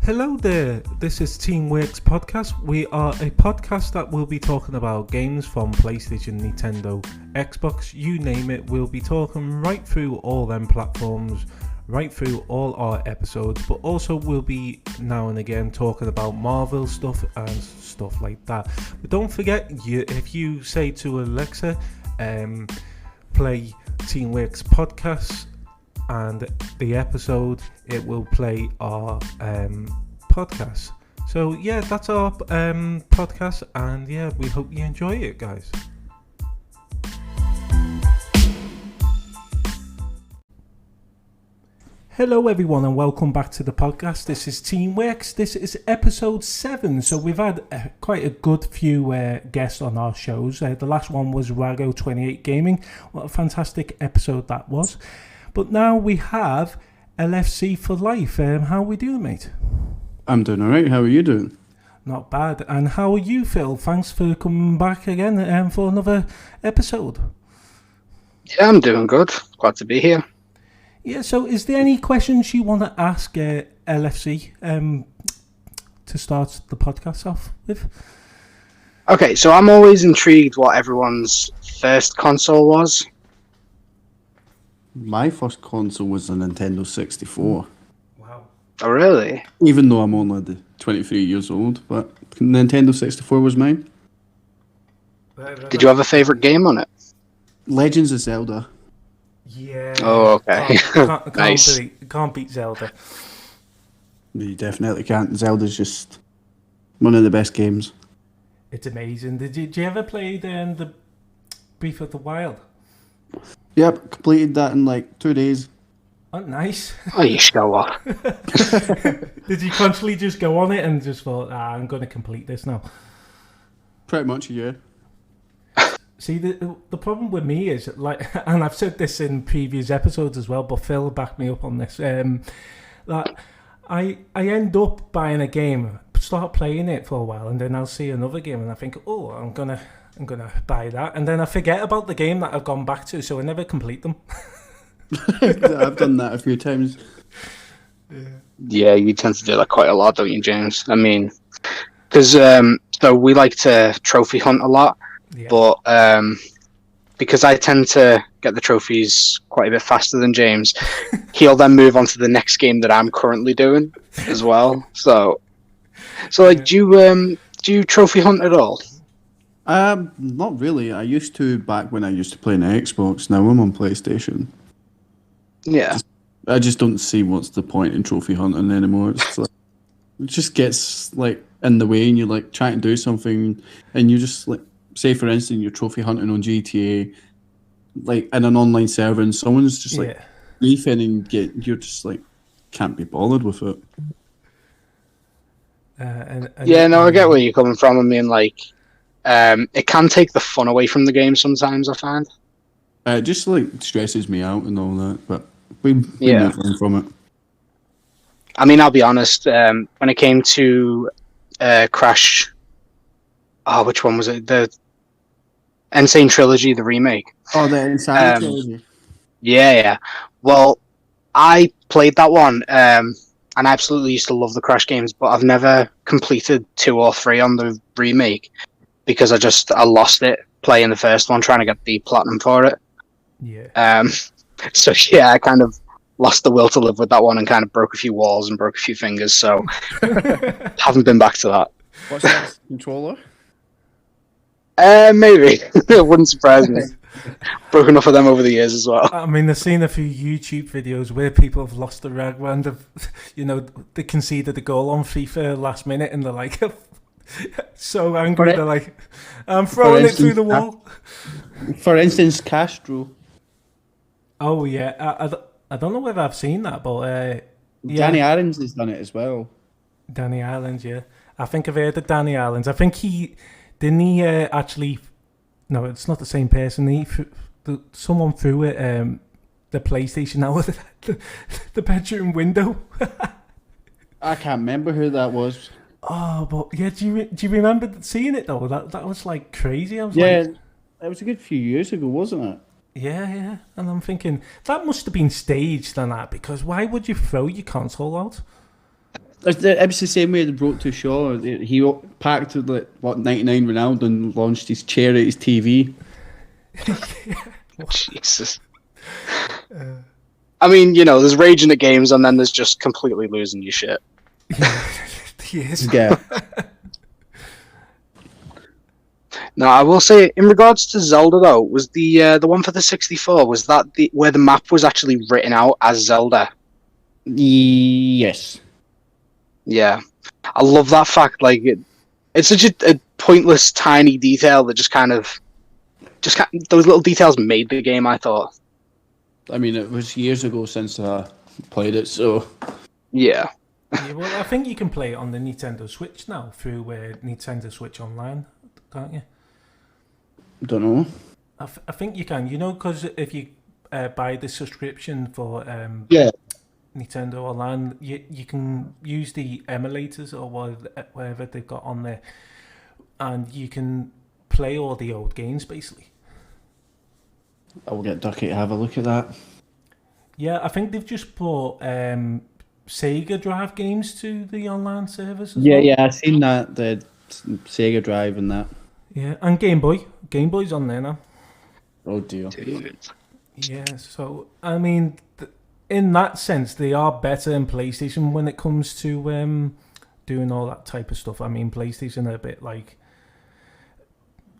Hello there, this is Teamworks Podcast. We are a podcast that will be talking about games from PlayStation, Nintendo, Xbox, you name it. We'll be talking right through all them platforms, right through all our episodes, but also we'll be now and again talking about Marvel stuff and stuff like that. But don't forget, if you say to Alexa, play Teamworks Podcast, and the episode, it will play our podcast. So yeah, that's our podcast, and yeah, we hope you enjoy it, guys. Hello everyone and welcome back to the podcast. This is Teamworks. This is episode 7. So we've had quite a good few guests on our shows. The last one was Rago28 Gaming. What a fantastic episode that was. But now we have LFC4LIF. How are we doing, mate? I'm doing alright. How are you doing? Not bad. And how are you, Phil? Thanks for coming back again for another episode. Yeah, I'm doing good. Glad to be here. Yeah, so is there any questions you want to ask LFC to start the podcast off with? Okay, so I'm always intrigued what everyone's first console was. My first console was a Nintendo 64. Wow. Oh, really? Even though I'm only 23 years old, but Nintendo 64 was mine. Did you have a favourite game on it? Legends of Zelda. Yeah. Oh, okay. Nice. Can't beat Zelda. You definitely can't. Zelda's just one of the best games. It's amazing. Did you ever play the Breath of the Wild? Yep, completed that in like 2 days. Oh, nice. Oh, you show up. Did you constantly just go on it and just thought, I'm going to complete this now? Pretty much, yeah. See, the problem with me is, like, and I've said this in previous episodes as well, but Phil backed me up on this, that I end up buying a game, start playing it for a while, and then I'll see another game, and I think, oh, I'm gonna buy that, and then I forget about the game that I've gone back to, so I never complete them. I've done that a few times. Yeah, you tend to do that quite a lot, don't you, James? I mean, because so we like to trophy hunt a lot. Yeah. But because I tend to get the trophies quite a bit faster than James, he'll then move on to the next game that I'm currently doing as well. So like, do you trophy hunt at all? Not really. I used to back when I used to play on Xbox. Now I'm on PlayStation. Yeah. I just don't see what's the point in trophy hunting anymore. It's like, it just gets like in the way, and you're like trying to do something, and you just like. Say, for instance, you're trophy hunting on GTA, like in an online server, and someone's just like beefing, and you're just like can't be bothered with it. I get where you're coming from. I mean, like, it can take the fun away from the game sometimes, I find. It just like stresses me out and all that, but we move on from it. I mean, I'll be honest. When it came to Crash. Oh, which one was it? The Insane Trilogy, the remake. Oh, the Insane Trilogy. Yeah. Well, I played that one, and I absolutely used to love the Crash games, but I've never completed 2 or 3 on the remake because I lost it playing the first one, trying to get the platinum for it. Yeah. So yeah, I kind of lost the will to live with that one and kind of broke a few walls and broke a few fingers. So haven't been back to that. What's that controller? Maybe. It wouldn't surprise me. Broke enough of them over the years as well. I mean, I've seen a few YouTube videos where people have lost the rag and they conceded a goal on FIFA last minute, and they're like so angry. They're like, I'm throwing it through the wall. For instance, Castro. Oh yeah, I don't know whether I've seen that, but Danny Aarons has done it as well. Danny Aarons, yeah. I think I've heard of Danny Aarons. I think Didn't he actually... No, it's not the same person. Someone threw it, the PlayStation out of the bedroom window. I can't remember who that was. Oh, but yeah, do you remember seeing it though? That was like crazy. I was it was a good few years ago, wasn't it? Yeah. And I'm thinking, that must have been staged and that, because why would you throw your console out? It was the same way they brought to Shaw. He packed like, 99 Ronaldo and launched his chair at his TV. Jesus. I mean, there's raging at games and then there's just completely losing your shit. Yes. Yeah. No, I will say, in regards to Zelda though, was the one for the 64, was that where the map was actually written out as Zelda? Yes. Yeah, I love that fact. Like, it's such a pointless, tiny detail that just those little details made the game. I thought. I mean, it was years ago since I played it, so Yeah. Yeah, well, I think you can play it on the Nintendo Switch now through Nintendo Switch Online, can't you? don't know. I think you can. Because if you buy the subscription for Yeah. Nintendo Online, you can use the emulators or whatever they've got on there, and you can play all the old games basically. I'll get Ducky to have a look at that. Yeah, I think they've just brought Sega Drive games to the online service as Yeah, well. yeah, I've seen that, the Sega Drive and that. Yeah, and Game Boy. Game Boy's on there now. Oh dear. Dude. Yeah, so I mean, in that sense, they are better than PlayStation when it comes to doing all that type of stuff. I mean, PlayStation are a bit like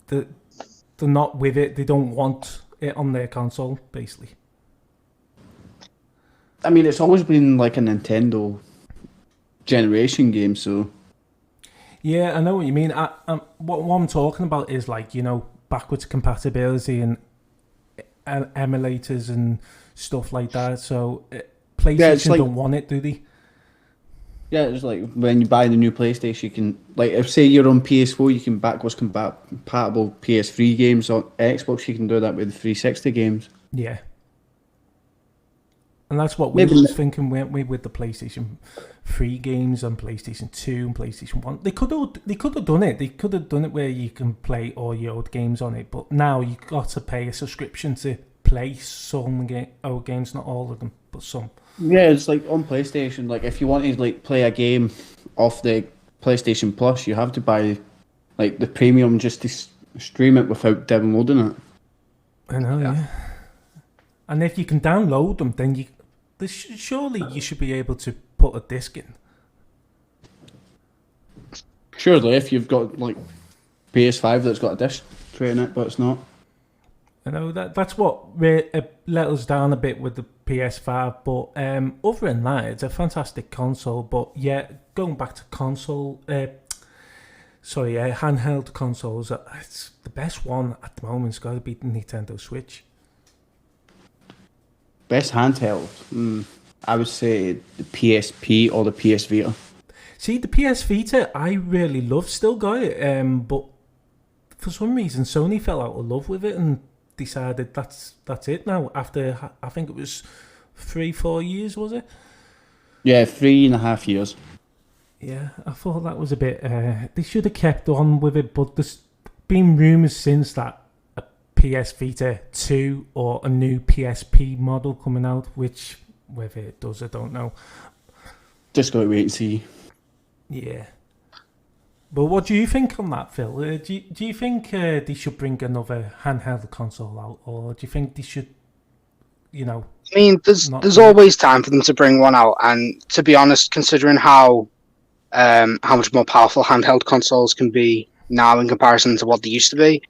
they're not with it. They don't want it on their console, basically. I mean, it's always been like a Nintendo generation game, so Yeah, I know what you mean. What I'm talking about is like, backwards compatibility and emulators and stuff like that. So PlayStation like, don't want it, do they? yeah, it's like when you buy the new PlayStation, you can, like, if say you're on PS4, you can backwards compatible PS3 games. On Xbox, you can do that with the 360 games. Yeah. And that's what we were thinking, weren't we, with the PlayStation 3 games and PlayStation 2 and PlayStation 1. They could have done it. They could have done it where you can play all your old games on it, but now you've got to pay a subscription to play some old games, not all of them, but some. Yeah, it's like on PlayStation, like if you want to like play a game off the PlayStation Plus, you have to buy like the premium just to stream it without downloading it. I know, yeah. And if you can download them, then surely you should be able to put a disc in. Surely, if you've got like PS5 that's got a disc tray in it, but it's not. I know that's what let us down a bit with the PS5, but other than that, it's a fantastic console. But yeah, going back to handheld consoles, it's the best one at the moment. It's got to be the Nintendo Switch. Best handheld, I would say the PSP or the PS Vita. See, the PS Vita, I really love, still got it, but for some reason Sony fell out of love with it and decided that's it now. After I think it was 3-4 years, was it? Yeah, 3.5 years. Yeah, I thought that was a bit. They should have kept on with it, but there's been rumours since that a PS Vita 2 or a new PSP model coming out, which whether it does, I don't know. Just got to wait and see. Yeah. But what do you think on that, Phil? Do you think they should bring another handheld console out, or do you think they should, I mean, there's always time for them to bring one out, and to be honest, considering how much more powerful handheld consoles can be now in comparison to what they used to be,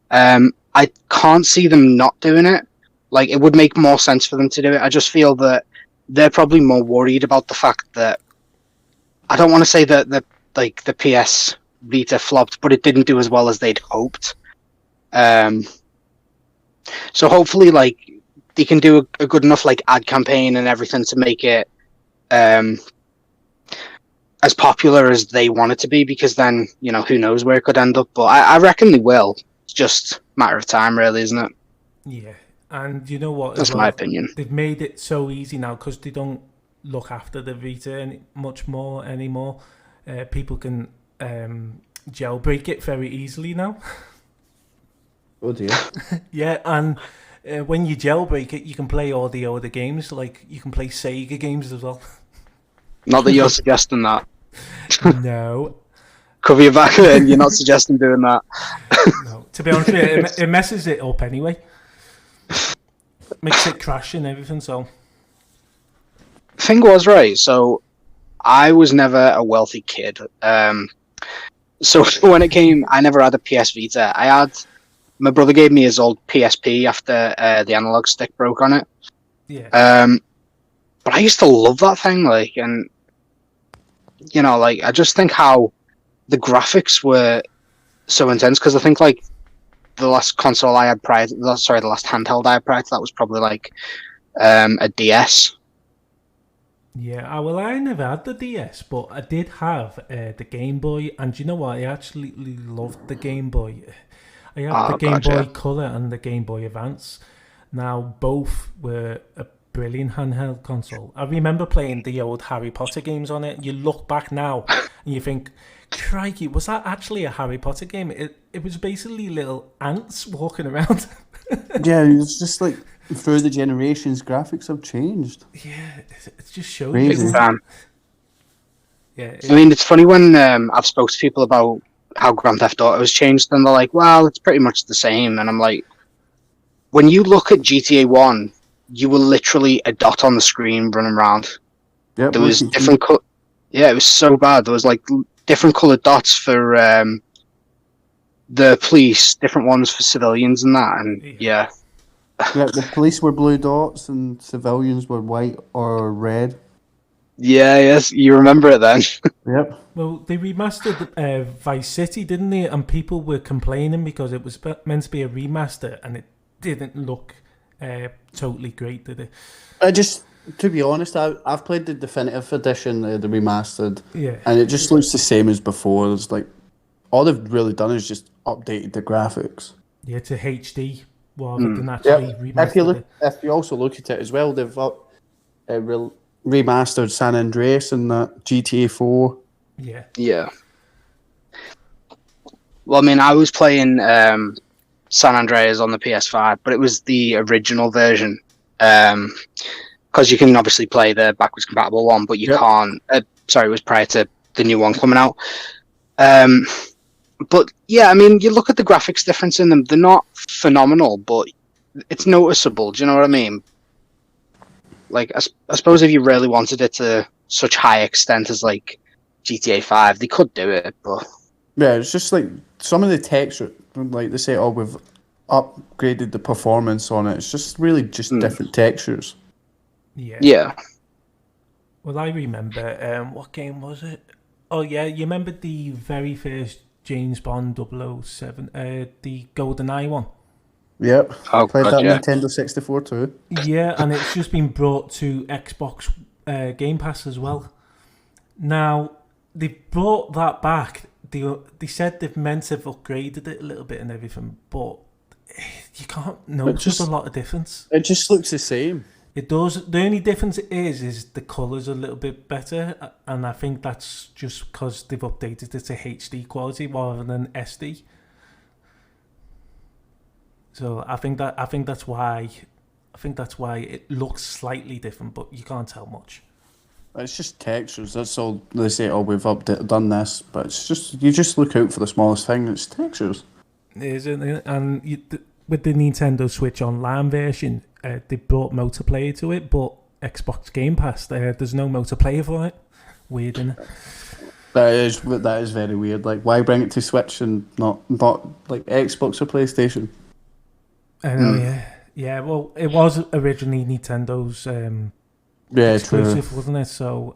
I can't see them not doing it. Like, it would make more sense for them to do it. I just feel that they're probably more worried about the fact that, I don't want to say that the PS Vita flopped, but it didn't do as well as they'd hoped. So hopefully, like, they can do a good enough ad campaign and everything to make it as popular as they want it to be, because then, who knows where it could end up. But I reckon they will. It's just a matter of time, really, isn't it? Yeah, and you know what? That's my opinion. They've made it so easy now because they don't look after the Vita much more anymore. People can jailbreak it very easily now. Oh dear. Yeah, and when you jailbreak it, you can play all the older games. Like, you can play Sega games as well. Not that you're suggesting that. No. Cover your back there, and you're not suggesting doing that. No. To be honest with you, it messes it up anyway. Makes it crash and everything, so... Thing was, right, so I was never a wealthy kid. So when it came, I never had a PS Vita. My brother gave me his old PSP after the analog stick broke on it. Yeah. But I used to love that thing, like, and you know, like, I just think how the graphics were so intense, because I think, like, the last console I had prior to, the last handheld I had prior to that was probably, like, a DS. Yeah, well, I never had the DS, but I did have the Game Boy, and you know what? I actually loved the Game Boy. I had the Game Boy Color and the Game Boy Advance. Now, both were a brilliant handheld console. I remember playing the old Harry Potter games on it. You look back now and you think, crikey, was that actually a Harry Potter game? It was basically little ants walking around. Yeah, it's just like through the generations, graphics have changed. Yeah, it just shows. Yeah, I mean, it's funny when I've spoke to people about how Grand Theft Auto has changed, and they're like, well, it's pretty much the same. And I'm like, when you look at GTA 1, you were literally a dot on the screen running around. Yep, there was different it was so bad. There was like different coloured dots for the police, different ones for civilians and that, and yeah. Yeah, the police were blue dots and civilians were white or red. Yeah, yes, you remember it then. Yep. Well, they remastered Vice City, didn't they? And people were complaining because it was meant to be a remaster and it didn't look totally great, did it? To be honest, I've played the definitive edition, the remastered, yeah, and it just looks the same as before. It's like all they've really done is just updated the graphics. Yeah, to HD rather than actually remastered. If you also look at it as well, they've remastered San Andreas and that GTA 4. Yeah. Yeah. Well, I mean, I was playing San Andreas on the PS5, but it was the original version. Because you can obviously play the backwards compatible one, but you can't. Sorry, it was prior to the new one coming out. But yeah, I mean, you look at the graphics difference in them; they're not phenomenal, but it's noticeable. Do you know what I mean? Like, I suppose if you really wanted it to such high extent as like GTA 5, they could do it, but yeah, it's just like some of the texture, like they say, oh, we've upgraded the performance on it. It's just really just different textures. Yeah. Yeah. Well, I remember, what game was it? Oh, yeah, you remember the very first James Bond 007, the GoldenEye one? Yep. Oh, played God, that yeah. Nintendo 64 too. Yeah, and it's just been brought to Xbox Game Pass as well. Now, they brought that back. They said they've meant to have upgraded it a little bit and everything, but you can't notice a lot of difference. It just looks the same. It does. The only difference is the colours are a little bit better, and I think that's just because they've updated it to HD quality rather than SD. So I think that's why it looks slightly different, but you can't tell much. It's just textures. That's all they say. Oh, we've done this, but it's just you just look out for the smallest thing. It's textures. Isn't it? And with the Nintendo Switch Online version, they brought multiplayer to it, but Xbox Game Pass, there's no multiplayer for it. Weird, isn't it? That is very weird. Like, why bring it to Switch and not like Xbox or PlayStation? I know, yeah. Well, it was originally Nintendo's exclusive, wasn't it? So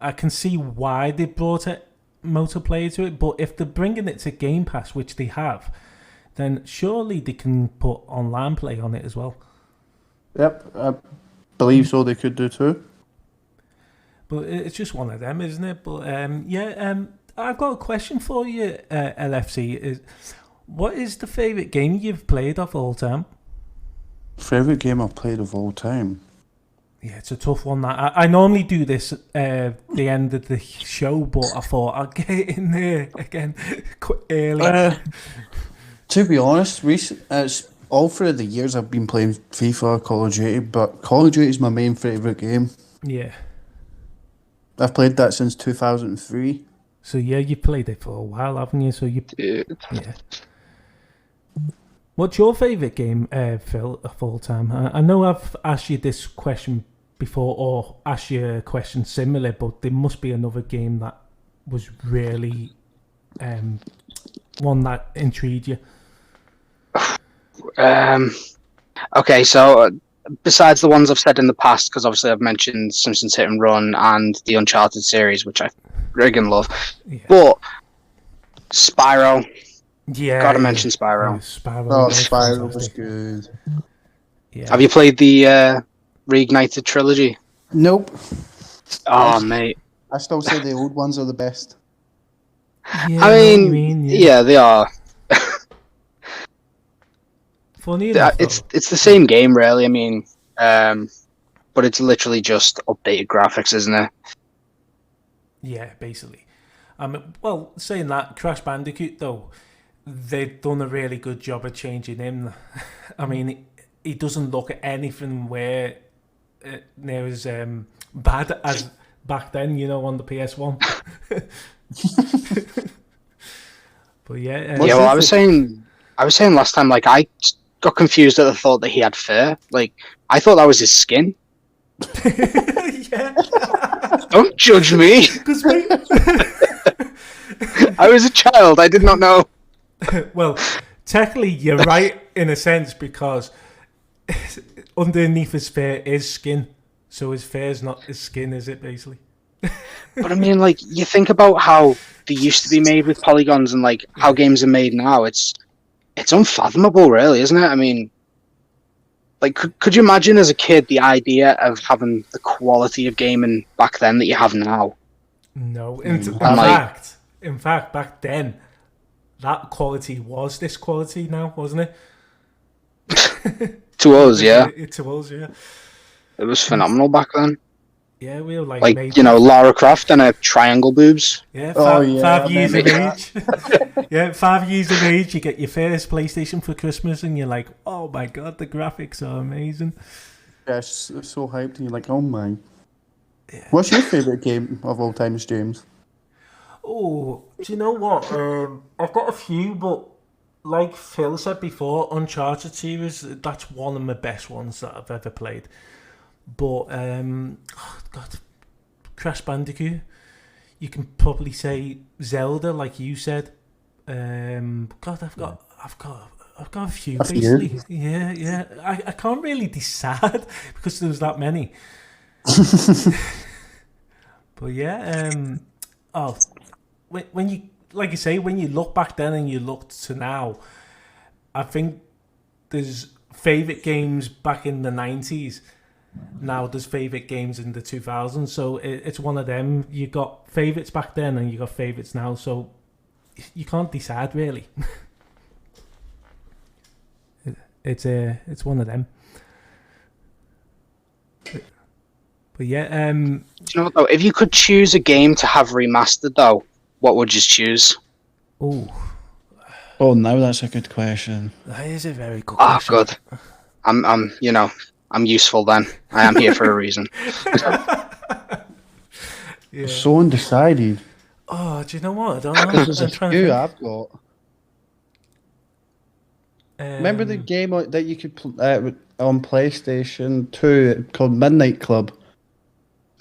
I can see why they brought it multiplayer to it. But if they're bringing it to Game Pass, which they have, then surely they can put online play on it as well. Yep, I believe so. They could do too. But it's just one of them, isn't it? But I've got a question for you, LFC. What is the favourite game you've played of all time? Favourite game I've played of all time? Yeah, it's a tough one. I normally do this at the end of the show, but I thought I'll get it in there again early. To be honest, it's all through the years I've been playing FIFA, Call of Duty, but Call of Duty is my main favourite game. Yeah. I've played that since 2003. So yeah, you played it for a while, haven't you? So yeah. What's your favourite game, Phil, of all time? I know I've asked you this question before, or asked you a question similar, but there must be another game that was really one that intrigued you. Okay, so besides the ones I've said in the past, because obviously I've mentioned Simpsons Hit and Run and the Uncharted series, which I friggin' love, but Spyro. Yeah, gotta mention Spyro. Spyro was good. Yeah. Have you played the Reignited trilogy? Nope. Oh, mate. I still say the old ones are the best. Yeah, I mean, yeah, they are. Funny enough, it's the same game, really. I mean, but it's literally just updated graphics, isn't it? Yeah, basically. Well, saying that, Crash Bandicoot, though, they've done a really good job of changing him. I mean, he doesn't look at anything where near as bad as back then, on the PS1. But yeah. Yeah, well, I was saying last time, like, I got confused at the thought that he had fur. Like, I thought that was his skin. Yeah. Don't judge me. I was a child. I did not know. Well, technically, you're right in a sense, because underneath his fur is skin. So his fur is not his skin, is it, basically? But I mean, like, you think about how they used to be made with polygons and, like, how games are made now. It's unfathomable, really, isn't it? I mean, like, could you imagine as a kid the idea of having the quality of gaming back then that you have now? No. In fact, back then, that quality was this quality now, wasn't it? To us, yeah. To us, yeah. It was phenomenal back then. Yeah, we were like Lara Croft and her triangle boobs. Yeah, 5 years of age. Yeah, 5 years of age, you get your first PlayStation for Christmas, and you're like, oh my god, the graphics are amazing. Yeah, it's so hyped, and you're like, oh my. Yeah. What's your favourite game of all time, James? Oh, do you know what? I've got a few, but like Phil said before, Uncharted series, that's one of my best ones that I've ever played. But Crash Bandicoot. You can probably say Zelda, like you said. God, I've got a few basically. Yeah. I can't really decide because there's that many. But yeah, when you, like you say, when you look back then and you look to now, I think there's favourite games back in the 90s. Now there's favourite games in the 2000s, so it's one of them. You got favourites back then and you got favourites now, so you can't decide really. It's one of them. But yeah, you know what, though, if you could choose a game to have remastered, though, what would you choose? Oh, now that's a good question. That is a very good question. Good. I'm useful then. I am here for a reason. Yeah. So undecided. Oh, do you know what? I don't know. There's a few I've got. Remember the game that you could on PlayStation 2 called Midnight Club?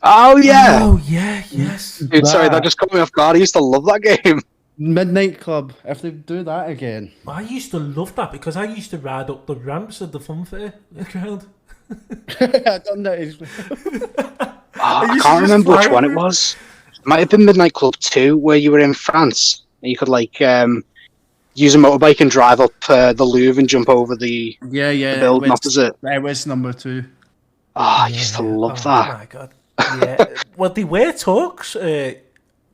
Oh, yeah. Oh, yeah, yes. Dude, sorry, that just caught me off guard. I used to love that game. Midnight Club, if they do that again. I used to love that because I used to ride up the ramps at the fun fair ground. I done that. I can't remember which one it was. It might have been Midnight Club 2, where you were in France. And you could, like, use a motorbike and drive up the Louvre and jump over the building opposite. It was number 2. Oh, I used to love that. Oh, my God. Yeah. Well, there were talks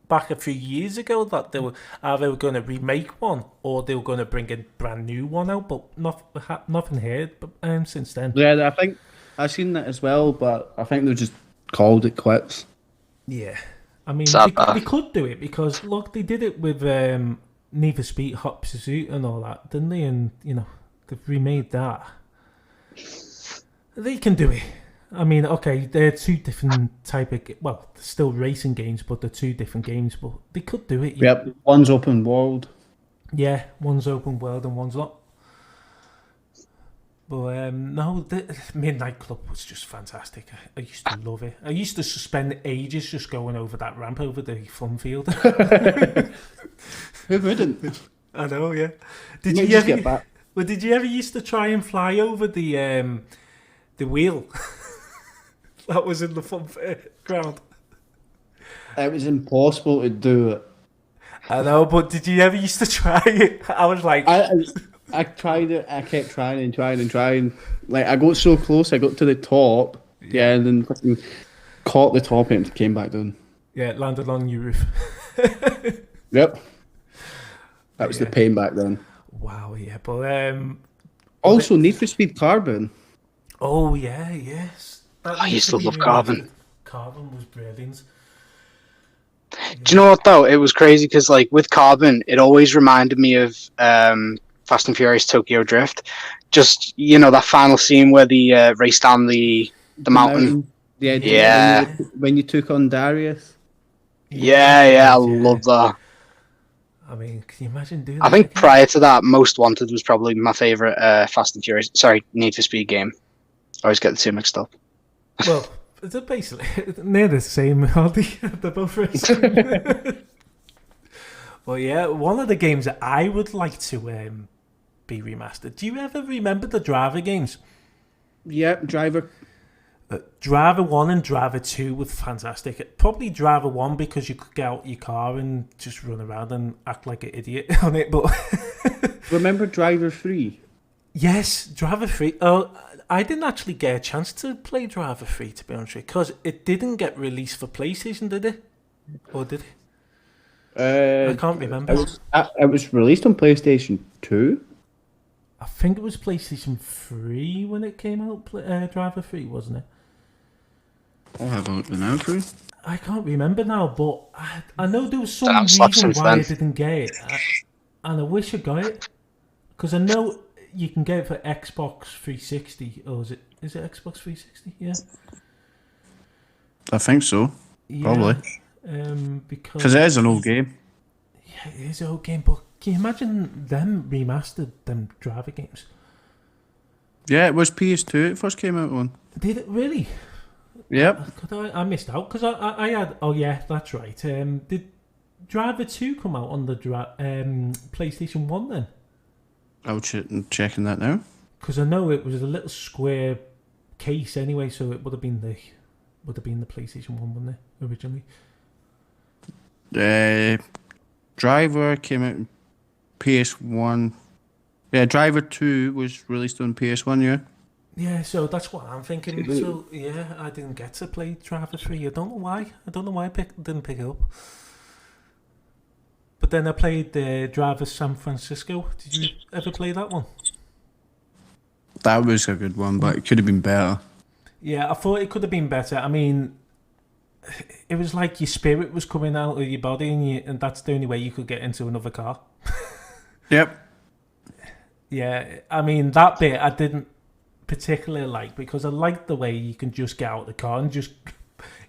back a few years ago that they were either going to remake one or they were going to bring a brand new one out, but nothing heard since then. Yeah, I think I've seen that as well, but I think they just called it quits. Yeah. I mean, they could do it because, look, they did it with Need for Speed Hot Pursuit and all that, didn't they? And, they've remade that. They can do it. I mean, okay, they're two different type of well, they're still racing games, but they're two different games. But they could do it. Yep, one's open world. Yeah, one's open world and one's not. But no, the Midnight Club was just fantastic. I used to love it. I used to spend ages just going over that ramp over the fun field. Who wouldn't? I know, yeah. Did You you just ever? get back. Well, did you ever used to try and fly over the wheel that was in the fun ground? It was impossible to do it. I know, but did you ever used to try it? I was like, I tried it. I kept trying and trying and trying. Like I got so close, I got to the top. Yeah, and then fucking caught the top and came back down. yeah, it landed on your roof. Yep. That was the pain back then. Wow, yeah, but Also, Need for Speed Carbon. oh yeah, yes. I used to love Carbon. Carbon was brilliant. Do you know what though? It was crazy because like with Carbon, it always reminded me of Fast and Furious Tokyo Drift. Just that final scene where the race down the mountain. Yeah. When you took on Darius. Yeah, I love that. I mean, can you imagine doing I that think again? prior to that, Most Wanted was probably my favorite Fast and Furious. Sorry, Need for Speed game. I always get the two mixed up. Well, they're basically near the same, aren't they? They're both racing. Well, yeah, one of the games that I would like to be remastered. Do you ever remember the Driver games? Yep, Driver. Driver 1 and Driver 2 were fantastic. Probably Driver 1 because you could get out your car and just run around and act like an idiot on it. But Remember Driver 3? yes, Driver 3. Oh, I didn't actually get a chance to play Driver 3, to be honest with you, because it didn't get released for PlayStation, did it? Or did it? I can't remember. It was released on PlayStation 2. I think it was PlayStation 3 when it came out, Driver 3, wasn't it? I'll have a look now for you. I can't remember now, but I know there was some That was like reason since why I then. didn't get it. And I wish I got it. Because I know you can get it for Xbox 360. Or is it Xbox 360? Yeah. I think so. Yeah. Probably. Because it is an old game. yeah, it is an old game, but can you imagine them remastered them Driver games? Yeah, it was PS2 it first came out on. Did it really? Yep. I missed out because I had. Oh yeah, that's right. Did Driver 2 come out on the PlayStation 1 then? I'm checking that now. Because I know it was a little square case anyway, so it would have been the PlayStation 1, wouldn't it, originally? Driver came out on PS1. Yeah, Driver 2 was released on PS1, yeah. Yeah, so that's what I'm thinking. So yeah, I didn't get to play Driver 3. I don't know why. I didn't pick it up. But then I played Driver San Francisco. Did you ever play that one? That was a good one, but it could have been better. Yeah, I thought it could have been better. I mean, it was like your spirit was coming out of your body, and that's the only way you could get into another car. Yep. Yeah, I mean, that bit I didn't particularly like because I liked the way you can just get out of the car and just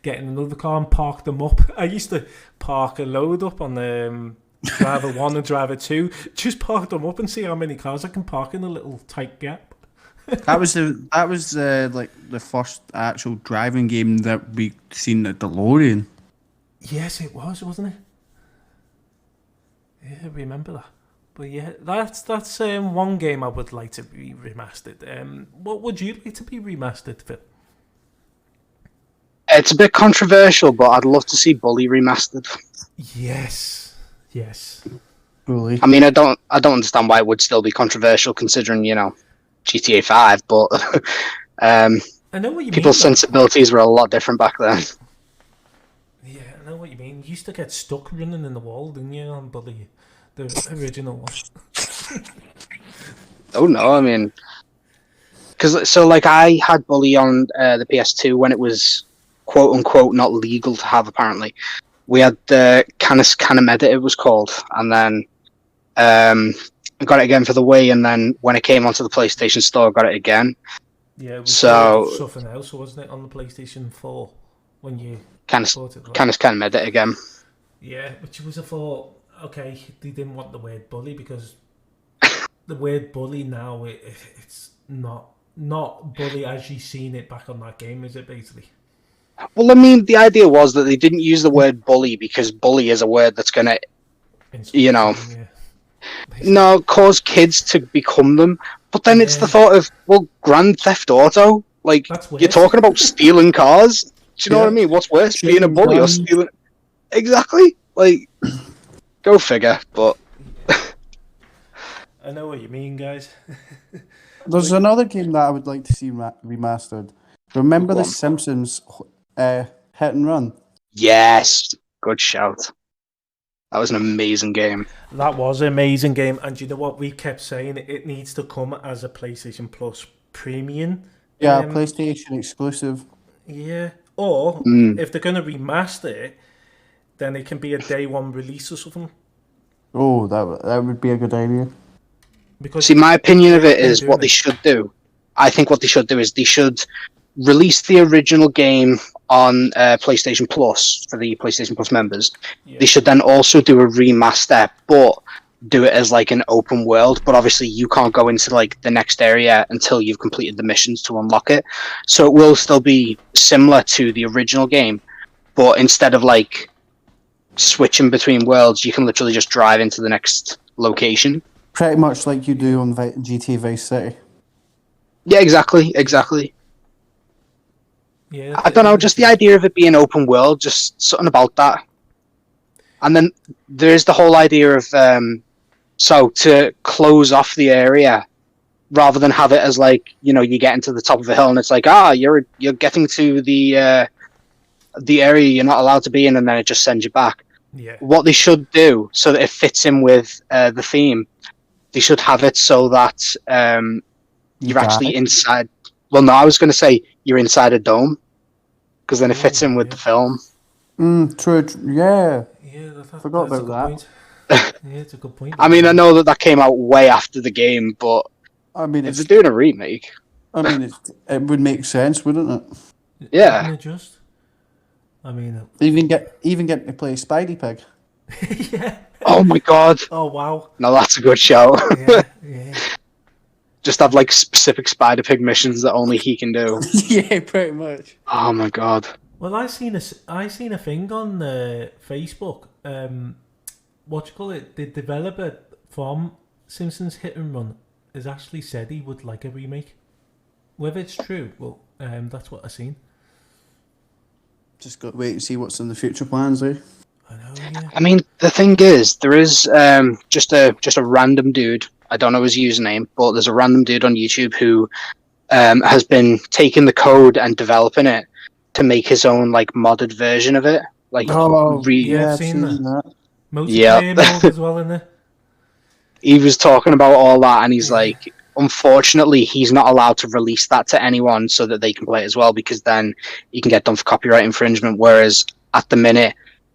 get in another car and park them up. I used to park a load up on the Driver 1 and Driver 2, just park them up and see how many cars I can park in a little tight gap. That was like the first actual driving game that we seen at DeLorean. Yes, it was, wasn't it? Yeah, I remember that. But yeah, that's one game I would like to be remastered. What would you like to be remastered, Phil? It's a bit controversial, but I'd love to see Bully remastered. Yes. Really? I mean, I don't understand why it would still be controversial, considering GTA 5, but I know what you people's mean. sensibilities were a lot different back then. Yeah, I know what you mean. You used to get stuck running in the wall, didn't you, on Bully? The original one. Oh no, I mean, I had Bully on the PS2 when it was quote unquote not legal to have. Apparently, we had the Canis Canimeda, it was called, and then I got it again for the Wii, and then when it came onto the PlayStation Store, I got it again. Yeah, it was so something else, wasn't it, on the PlayStation 4 when you kind bought it? of made it again. Yeah, which was a thought. Okay, they didn't want the word bully because the word bully now it's not bully as you seen it back on that game, is it basically? Well, I mean, the idea was that they didn't use the word bully because bully is a word that's gonna, you know, cause kids to become them. But then it's the thought of, well, Grand Theft Auto, like you're talking about stealing cars. Do you know what I mean? What's worse, being a bully or stealing? Exactly. Like, go figure. But I know what you mean, guys. There's another game that I would like to see remastered. Remember The Simpsons Hit and Run? Yes, good shout. That was an amazing game. That was an amazing game, and you know what? We kept saying it needs to come as a PlayStation Plus premium. Yeah, PlayStation exclusive. Yeah, or if they're going to remaster it, then it can be a day one release or something. Oh, that would be a good idea. Because see, my opinion of it is what they should do. I think what they should do is they should release the original game on PlayStation Plus for the PlayStation Plus members. Yeah. They should then also do a remaster, but do it as like an open world. But obviously, you can't go into like the next area until you've completed the missions to unlock it. So it will still be similar to the original game, but instead of like switching between worlds, you can literally just drive into the next location. Pretty much like you do on GTA Vice City. Yeah, exactly. Yeah, I don't know, just the idea of it being open world, just something about that. And then there's the whole idea of so to close off the area rather than have it as like, you know, you get into the top of a hill and it's like, you're getting to the area you're not allowed to be in, and then it just sends you back. Yeah. What they should do so that it fits in with the theme, they should have it so that you're actually inside. Well, no, I was going to say you're inside a dome, because then it fits in with the film. True. Yeah. Yeah, Forgot about that. Yeah, it's a good point. I mean, I know that came out way after the game, but I mean, if they're doing a remake, I mean, it would make sense, wouldn't it? Yeah. Just. I mean, even get to play Spidey Pig. Yeah. Oh my god. Oh wow. No, that's a good show. Yeah. Just have like specific Spider Pig missions that only he can do. Yeah, pretty much. Oh my god. Well, I seen a thing on Facebook. What you call it? The developer from Simpsons Hit and Run has actually said he would like a remake. Whether it's true, well, that's what I seen. Just got to wait and see what's in the future plans, eh? I know. Yeah. I mean, the thing is, there is just a random dude. I don't know his username, but there's a random dude on YouTube who has been taking the code and developing it to make his own like modded version of it. Like, I've seen that. Multiplayer mode as well in there. He was talking about all that, and he's like, unfortunately, he's not allowed to release that to anyone so that they can play it as well, because then he can get done for copyright infringement. Whereas at the minute,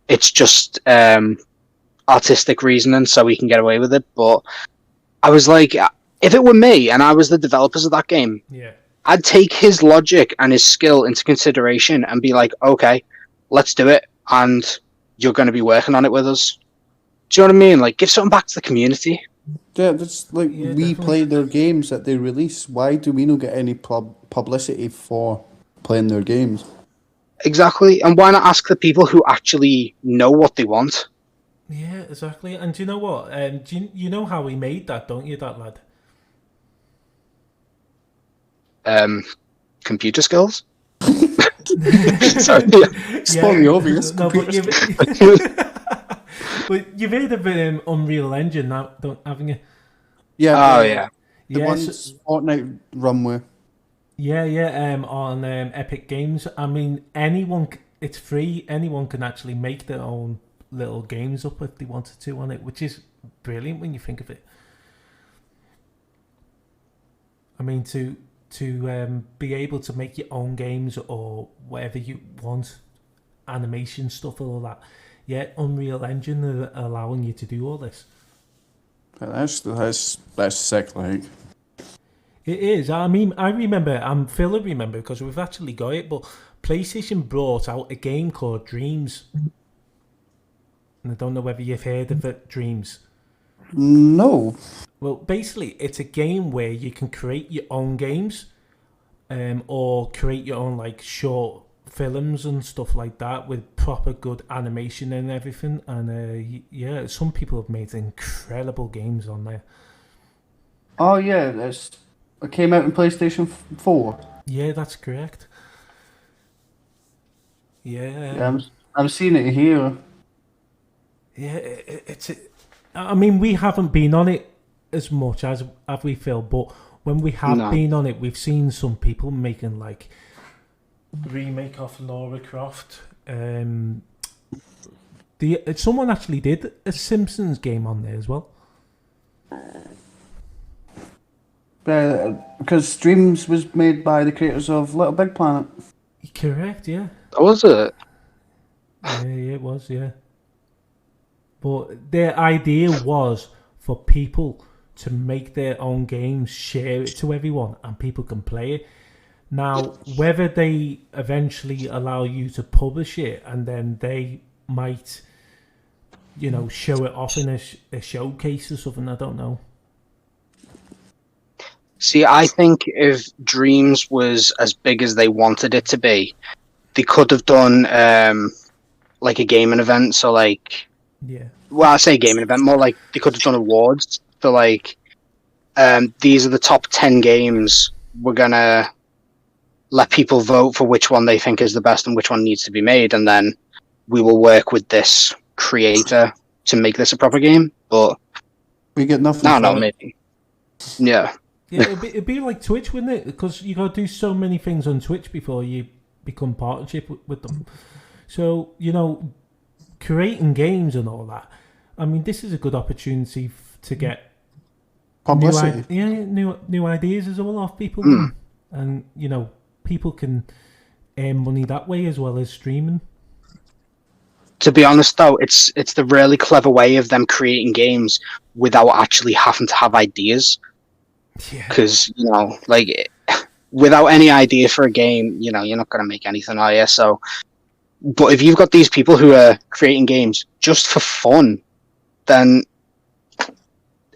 it's just artistic reasoning, so he can get away with it. But I was like, if it were me and I was the developers of that game, I'd take his logic and his skill into consideration and be like, okay, let's do it, and you're going to be working on it with us. Do you know what I mean? Like, give something back to the community. Yeah, that's like we play their games that they release. Why do we not get any publicity for playing their games? Exactly, and why not ask the people who actually know what they want? Yeah, exactly. And do you know what? You know how he made that, don't you, that lad? Computer skills? Sorry. It's probably obvious. No, but you've heard of Unreal Engine now, haven't you? Yeah. The ones Fortnite run with. Yeah. On Epic Games. I mean, it's free. Anyone can actually make their own little games up if they wanted to on it, which is brilliant when you think of it. I mean, to be able to make your own games or whatever you want, animation stuff, all that. Yeah, Unreal Engine are allowing you to do all this. That's sick, like. It is. I mean, I remember, Phil will remember because we've actually got it, but PlayStation brought out a game called Dreams. And I don't know whether you've heard of it, Dreams. No. Well, basically, it's a game where you can create your own games, or create your own like short films and stuff like that with proper good animation and everything. And yeah, some people have made incredible games on there. Oh yeah, it came out in PlayStation 4. Yeah, that's correct. Yeah. Yeah, I'm seeing it here. Yeah, I mean, we haven't been on it as much as have we, Phil? But when we have been on it, we've seen some people making like remake of Lara Croft. Someone actually did a Simpsons game on there as well. Because Dreams was made by the creators of Little Big Planet. Correct, yeah. Was it? Yeah, it was, yeah. But their idea was for people to make their own games, share it to everyone, and people can play it. Now, whether they eventually allow you to publish it and then they might, show it off in a showcase or something, I don't know. See, I think if Dreams was as big as they wanted it to be, they could have done like a gaming event. So like, yeah. Well, I say gaming event, more like they could have done awards. So like, these are the top 10 games. We're gonna let people vote for which one they think is the best and which one needs to be made, and then we will work with this creator to make this a proper game. But we get nothing. No, maybe. Yeah. Yeah, it'd be like Twitch, wouldn't it? Because you got to do so many things on Twitch before you become partnership with them. So, creating games and all that. I mean, this is a good opportunity to get publicity. New ideas as well off people. And, people can earn money that way as well as streaming. To be honest, though, it's the really clever way of them creating games without actually having to have ideas. Because, like, without any idea for a game, you're not going to make anything, are you? So, but if you've got these people who are creating games just for fun, then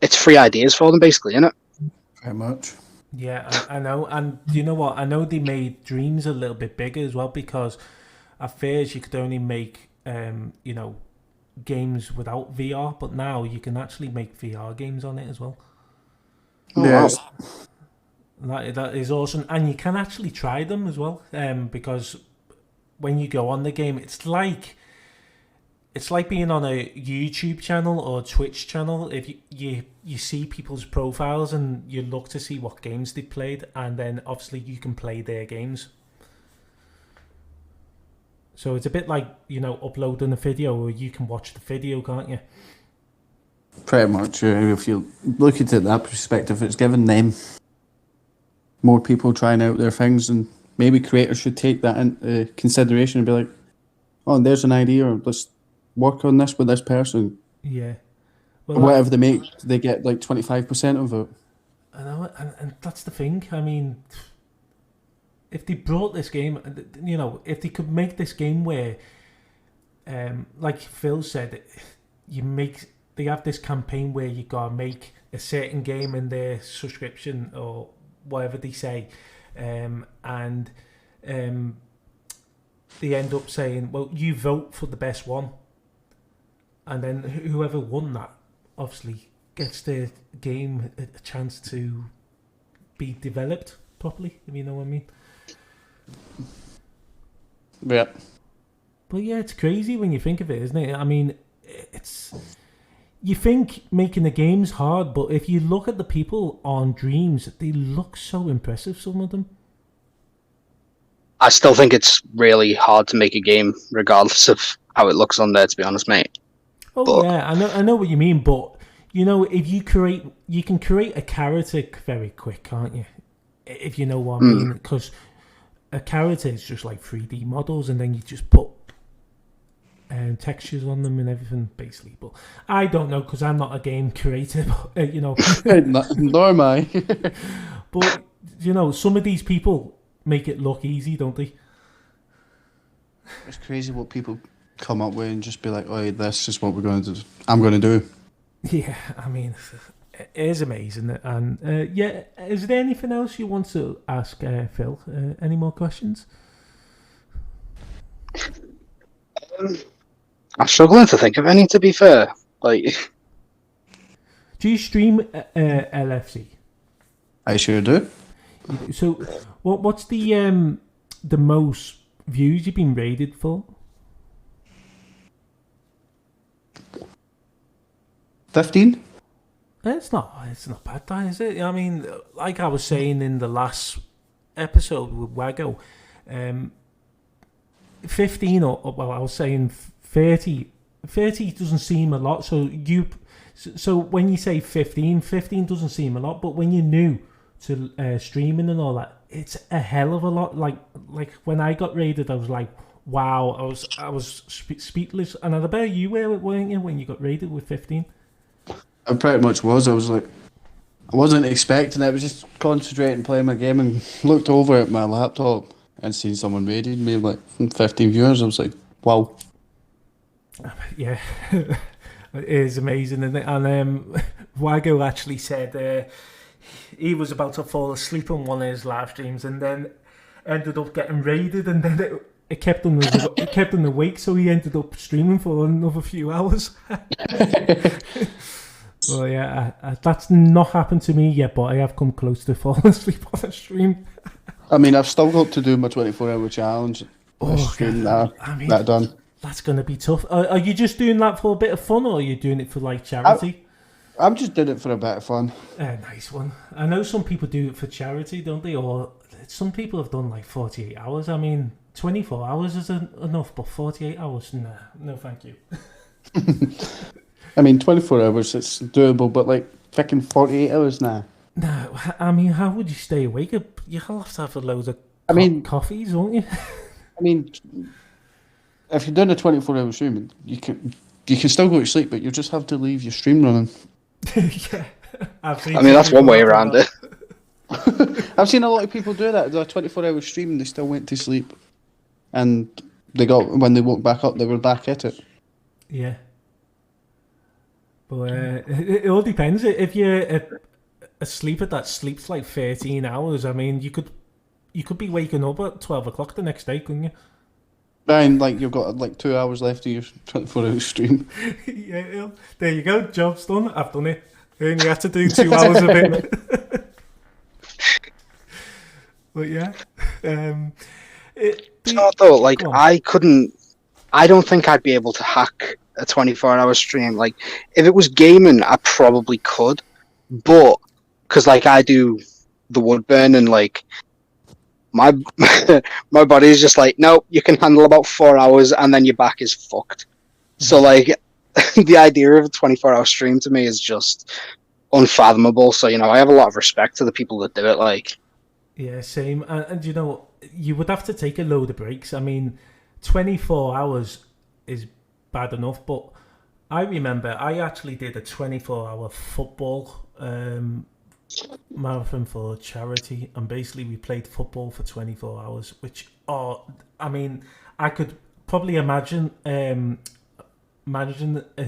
it's free ideas for them, basically, isn't it? Very much. Yeah, I know. And you know what? I know they made Dreams a little bit bigger as well, because at first you could only make, games without VR, but now you can actually make VR games on it as well. Yes. That is awesome. And you can actually try them as well, because when you go on the game, it's like being on a YouTube channel or Twitch channel. If you see people's profiles and you look to see what games they played, and then obviously you can play their games. So it's a bit like, uploading a video, or you can watch the video, can't you? Pretty much. If you look at it that perspective, it's given them more people trying out their things, and maybe creators should take that into consideration and be like, oh, there's an idea, or let's work on this with this person. Yeah. Well, or whatever they make, they get like 25% of it. I know, and that's the thing. I mean, if they brought this game, if they could make this game where, like Phil said, they have this campaign where you gotta make a certain game in their subscription or whatever they say, and they end up saying, well, you vote for the best one, and then whoever won that obviously gets the game a chance to be developed properly, if you know what I mean. Yeah. But yeah, it's crazy when you think of it, isn't it? I mean, you think making the game's hard, but if you look at the people on Dreams, they look so impressive, some of them. I still think it's really hard to make a game, regardless of how it looks on there, to be honest, mate. Oh, yeah, I know what you mean, but, if you can create a character very quick, can't you? If you know what I mean, because a character is just like 3D models, and then you just put textures on them and everything, basically. But I don't know, because I'm not a game creator, but, Nor am I. But you know, some of these people make it look easy, don't they? It's crazy what people come up with and just be like, "Oh, this is what we're going to do. I'm going to do." Yeah, I mean, it is amazing. And yeah, is there anything else you want to ask Phil? Any more questions? I'm struggling to think of any, to be fair. Like, do you stream LFC? I sure do. So, what's the most views you've been rated for? 15. It's not bad, that is it? I mean, like I was saying in the last episode with Wago, 15 or well, I was saying 30 doesn't seem a lot. So when you say 15 doesn't seem a lot, but when you're new to streaming and all that, it's a hell of a lot. Like when I got rated, I was like, wow, I was speechless. And I bet you were, weren't you, when you got rated with 15? I pretty much was. I was like, I wasn't expecting it. I was just concentrating, playing my game, and looked over at my laptop and seen someone rated me like 15 viewers. I was like, wow. Yeah, it is amazing. And Wago actually said he was about to fall asleep on one of his live streams and then ended up getting raided, and then it kept him awake, so he ended up streaming for another few hours. Well, yeah, that's not happened to me yet, but I have come close to falling asleep on a stream. I mean, I've still got to do my 24-hour challenge. That done. That's going to be tough. Are you just doing that for a bit of fun, or are you doing it for like charity? I'm just doing it for a bit of fun. Nice one. I know some people do it for charity, don't they? Or some people have done like 48 hours. I mean, 24 hours is enough, but 48 hours, nah, no thank you. I mean, 24 hours, it's doable, but like fucking 48 hours now. No, I mean, how would you stay awake? You'll have to have a load of coffees, won't you? I mean, if you're doing a 24-hour stream, you can still go to sleep, but you just have to leave your stream running. Yeah, that's one way around it. I've seen a lot of people do that. Do a 24-hour stream and they still went to sleep, and when they woke back up, they were back at it. Yeah. But it all depends. If you're a sleeper that sleeps like 13 hours, I mean, you could be waking up at 12 o'clock the next day, couldn't you? And like you've got like 2 hours left of your 24-hour stream. Yeah, there you go. Job's done. I've done it. I only had to do 2 hours of it. But yeah, it's not though. Like I don't think I'd be able to hack a 24-hour stream. Like if it was gaming, I probably could, but because like I do the wood burn and like my body is just like, no, you can handle about 4 hours and then your back is fucked. So like the idea of a 24-hour stream to me is just unfathomable. So, you know, I have a lot of respect to the people that do it. Like, yeah, same. And you know, you would have to take a load of breaks. I mean, 24 hours is bad enough, but I remember I actually did a 24-hour football marathon for charity, and basically we played football for 24 hours, which I mean, I could probably imagine a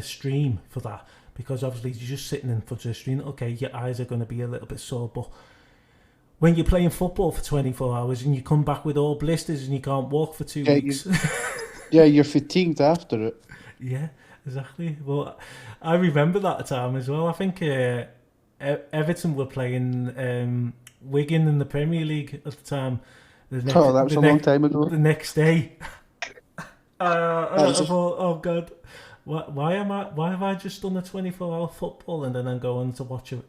stream for that, because obviously you're just sitting in front of a screen. Okay, your eyes are going to be a little bit sore, but when you're playing football for 24 hours and you come back with all blisters and you can't walk for 2 weeks. Yeah, you're fatigued after it. Yeah, exactly. Well, I remember that time as well. I think Everton were playing Wigan in the Premier League at the time. That was a long time ago. The next day. I thought, oh God, why have I just done a 24-hour football and then I'm going to watch it?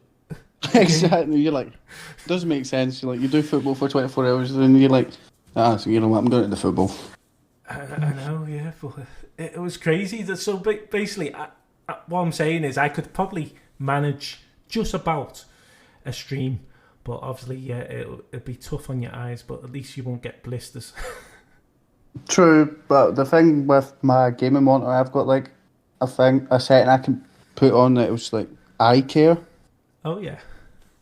Exactly. You're like, it doesn't make sense. You're like, you do football for 24 hours and then you're like, so you know what, I'm going to the football. I know, yeah, but it was crazy. So basically, what I'm saying is I could probably manage just about a stream, but obviously, yeah, it'd be tough on your eyes, but at least you won't get blisters. True, but the thing with my gaming monitor, I've got like a setting I can put on that was like eye care. Oh yeah.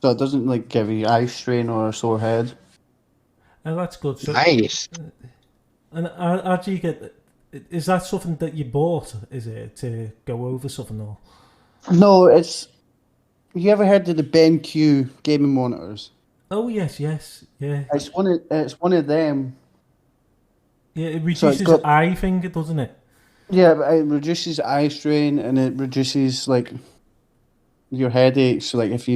So it doesn't like give you eye strain or a sore head. And that's good. So, Nice. And how do you get? Is that something that you bought? Is it to go over something or? No, it's. You ever heard of the BenQ gaming monitors? Oh yes, yeah. It's one of them. Yeah, it So reduces it's got- eye finger, doesn't it? Yeah, but it reduces eye strain and it reduces like your headaches. So like if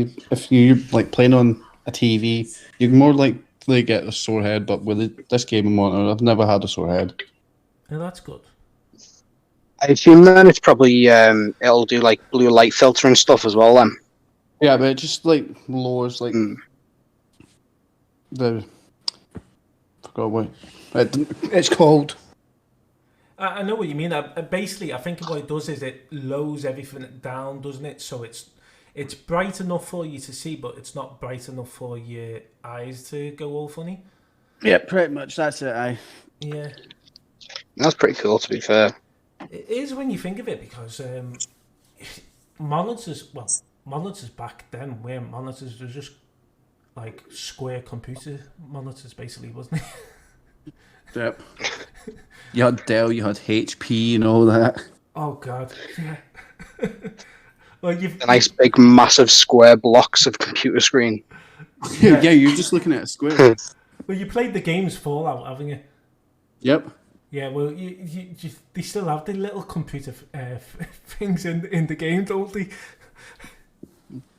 you like playing on a TV, you can more likely get a sore head. But with this gaming monitor, I've never had a sore head. Yeah, that's good. I assume then it's probably it'll do like blue light filter and stuff as well. Then. Yeah, but it just like lowers like the. Forgot what it's called. I know what you mean. Basically, I think what it does is it lowers everything down, doesn't it? So it's bright enough for you to see, but it's not bright enough for your eyes to go all funny. Yeah, pretty much. That's it. Yeah. That's pretty cool, to be fair. It is when you think of it, because monitors back then weren't monitors. They were just like square computer monitors, basically, wasn't it? Yep. You had Dell, you had HP, and all that. Oh God, yeah. Well, The nice big massive square blocks of computer screen. Yeah, you're just looking at a square. Well, you played the games Fallout, haven't you? Yep. Yeah, well, they still have the little computer things in the game, don't they?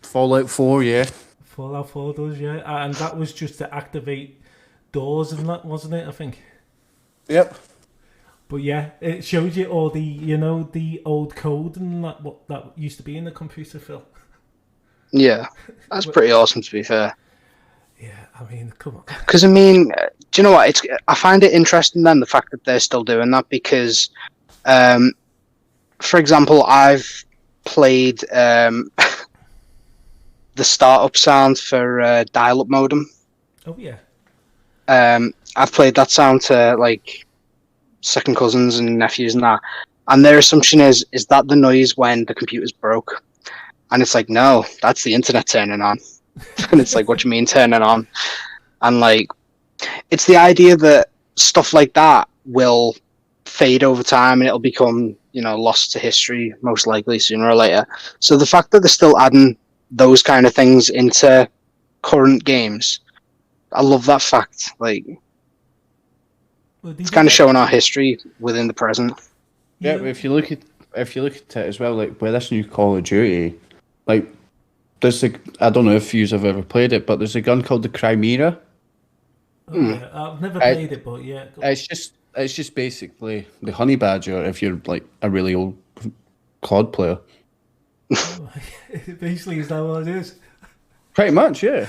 Fallout 4, yeah. Fallout 4 does, yeah. And that was just to activate doors and that, wasn't it, I think? Yep. But yeah, it shows you all the, the old code and that, what that used to be in the computer, Phil. Yeah, that's pretty awesome, to be fair. Yeah, I mean, come on. Because, I mean, do you know what? I find it interesting then, the fact that they're still doing that, because, for example, I've played the startup sound for dial-up modem. Oh, yeah. I've played that sound to, like, second cousins and nephews and that, and their assumption is that the noise when the computer's broke? And it's like, no, that's the internet turning on. And it's like, what do you mean turning on? And like, it's the idea that stuff like that will fade over time and it'll become, lost to history, most likely sooner or later. So the fact that they're still adding those kind of things into current games, I love that fact. Like, it's kind of showing our history within the present. Yeah, but if you look at it as well, like with this new Call of Duty, like I don't know if you have ever played it, but there's a gun called the Chimera. Oh, yeah. I've never played it, but yeah. It's just basically the Honey Badger if you're like a really old COD player. Basically, is that what it is? Pretty much, yeah.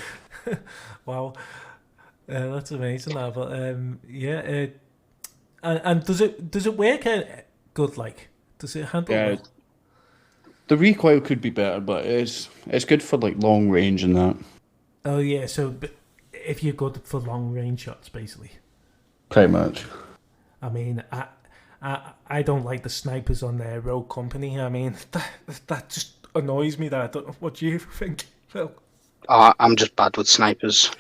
Wow, that's amazing. That, but yeah, and does it work good? Like, does it handle? Yeah. Well? The recoil could be better, but it's good for like long range and that. Oh yeah, so if you're good for long range shots, basically. Pretty much. I mean, I don't like the snipers on their Rogue Company. I mean, that just annoys me. That I don't know. What do you think, Phil? I'm just bad with snipers.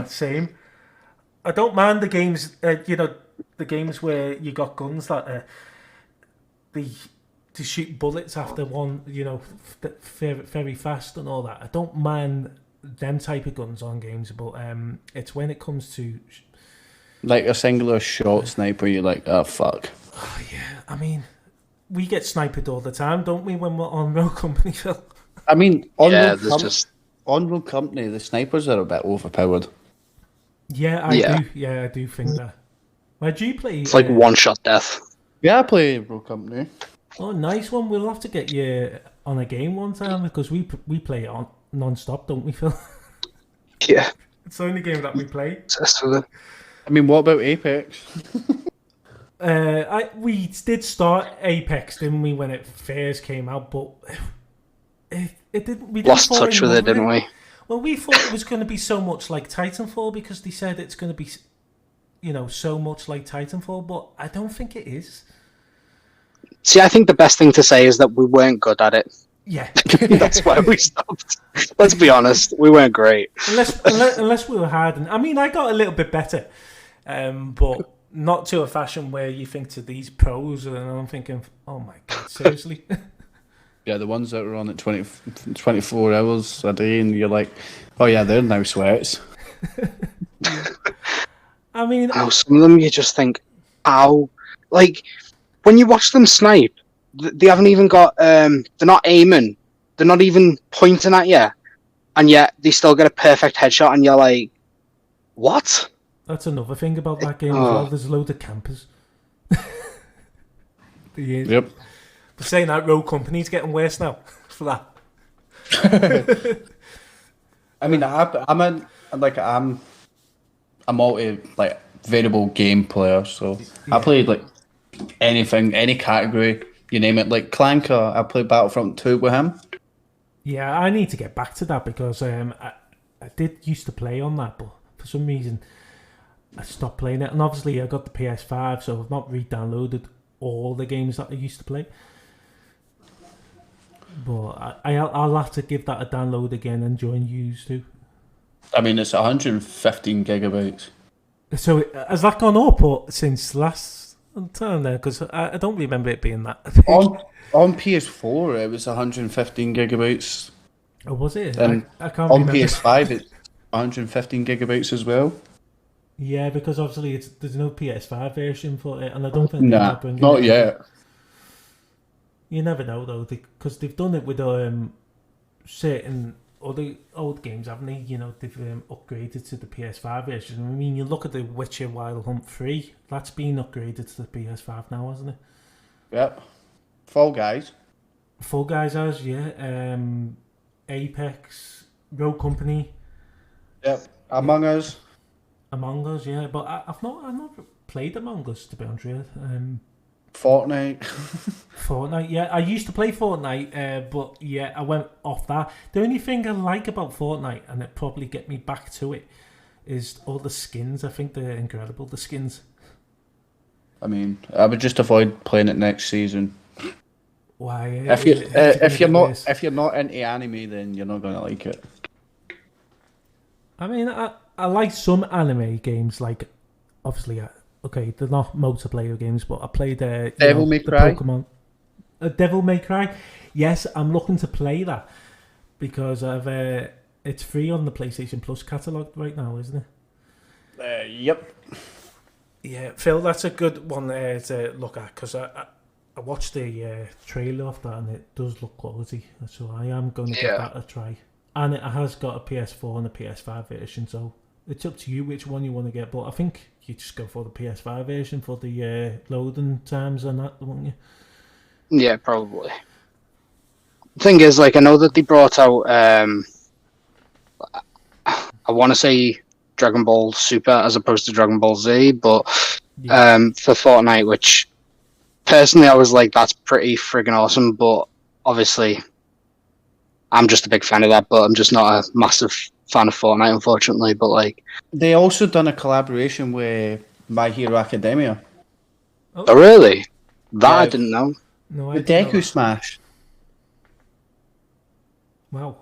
Same. I don't mind the games. The games where you got guns that to shoot bullets after one, very, very fast and all that. I don't mind them type of guns on games, but it's when it comes to like a singular shot sniper, you're like, oh fuck. Oh yeah, I mean, we get sniped all the time, don't we, when we're on Rogue Company, Phil? I mean, on Rogue Company, the snipers are a bit overpowered. Yeah, I do think that. Where do you play? It's like one-shot death. Yeah, I play Rogue Company. Oh, nice one. We'll have to get you on a game one time because we play it on non-stop, don't we, Phil? Yeah. It's the only game that we play. Obsessed with it. I mean, what about Apex? We did start Apex, didn't we, when it first came out, but it didn't. We lost touch with it, didn't we? Well, we thought it was going to be so much like Titanfall because they said it's going to be, so much like Titanfall, but I don't think it is. See, I think the best thing to say is that we weren't good at it. Yeah. That's why we stopped. Let's be honest, we weren't great. Unless we were hard. I mean, I got a little bit better, but not to a fashion where you think to these pros, and I'm thinking, oh my God, seriously? Yeah, the ones that are on at 24 hours a day, and you're like, oh yeah, they're now sweats. I mean, Some of them you just think, ow. Like, when you watch them snipe, they haven't even got, they're not aiming, they're not even pointing at you, and yet they still get a perfect headshot, and you're like, what? that's another thing about that game as well. There's a load of campers. Yep. But saying that, Rogue Company's getting worse now for that. I mean, I'm a multi variable game player, so I played like anything, any category, you name it. Like Clanker, I played Battlefront 2 with him. Yeah, I need to get back to that because I did used to play on that, but for some reason I stopped playing it. And obviously I got the PS5, so I've not re-downloaded all the games that I used to play. But I'll have to give that a download again and join yous too. I mean, it's 115 gigabytes. So has that gone up or since last time there? Because I don't remember it being that. On PS4, it was 115 gigabytes. Oh, was it? And I can't on remember. PS5, it's 115 gigabytes as well. Yeah, because obviously there's no PS5 version for it, and I don't think Nah, not yet. You never know though, because they've done it with certain other old games, haven't they? You know, they've upgraded to the PS5 version. I mean, you look at the Witcher Wild Hunt 3, that's been upgraded to the PS5 now, hasn't it? Yep. Fall Guys. Fall Guys has, yeah. Apex, Rogue Company. Yep. Among Us. Among Us, yeah. But I've not played Among Us, to be honest with you. Fortnite. Fortnite, yeah. I used to play Fortnite, but yeah, I went off that. The only thing I like about Fortnite, and it probably get me back to it, is all the skins. I think they're incredible, the skins. I mean, I would just avoid playing it next season. Why? If you're not into anime, then you're not gonna like it. I mean, I like some anime games, like obviously, okay, they're not multiplayer games, but I played Devil May Cry. Pokemon. Devil May Cry. Yes, I'm looking to play that because it's free on the PlayStation Plus catalog right now, isn't it? Yep. Yeah, Phil, that's a good one to look at because I watched the trailer of that and it does look quality, so I am going to give that a try. And it has got a PS4 and a PS5 version, so it's up to you which one you want to get. But I think you just go for the PS5 version for the loading times and that, won't you? Yeah, probably. The thing is, like, I know that they brought out, I want to say Dragon Ball Super as opposed to Dragon Ball Z, but for Fortnite, which personally I was like, that's pretty friggin' awesome, but obviously I'm just a big fan of that, but I'm just not a massive fan of Fortnite, unfortunately. But like, they also done a collaboration with My Hero Academia. Oh, really? That I didn't know. No, The Deku Smash. Wow.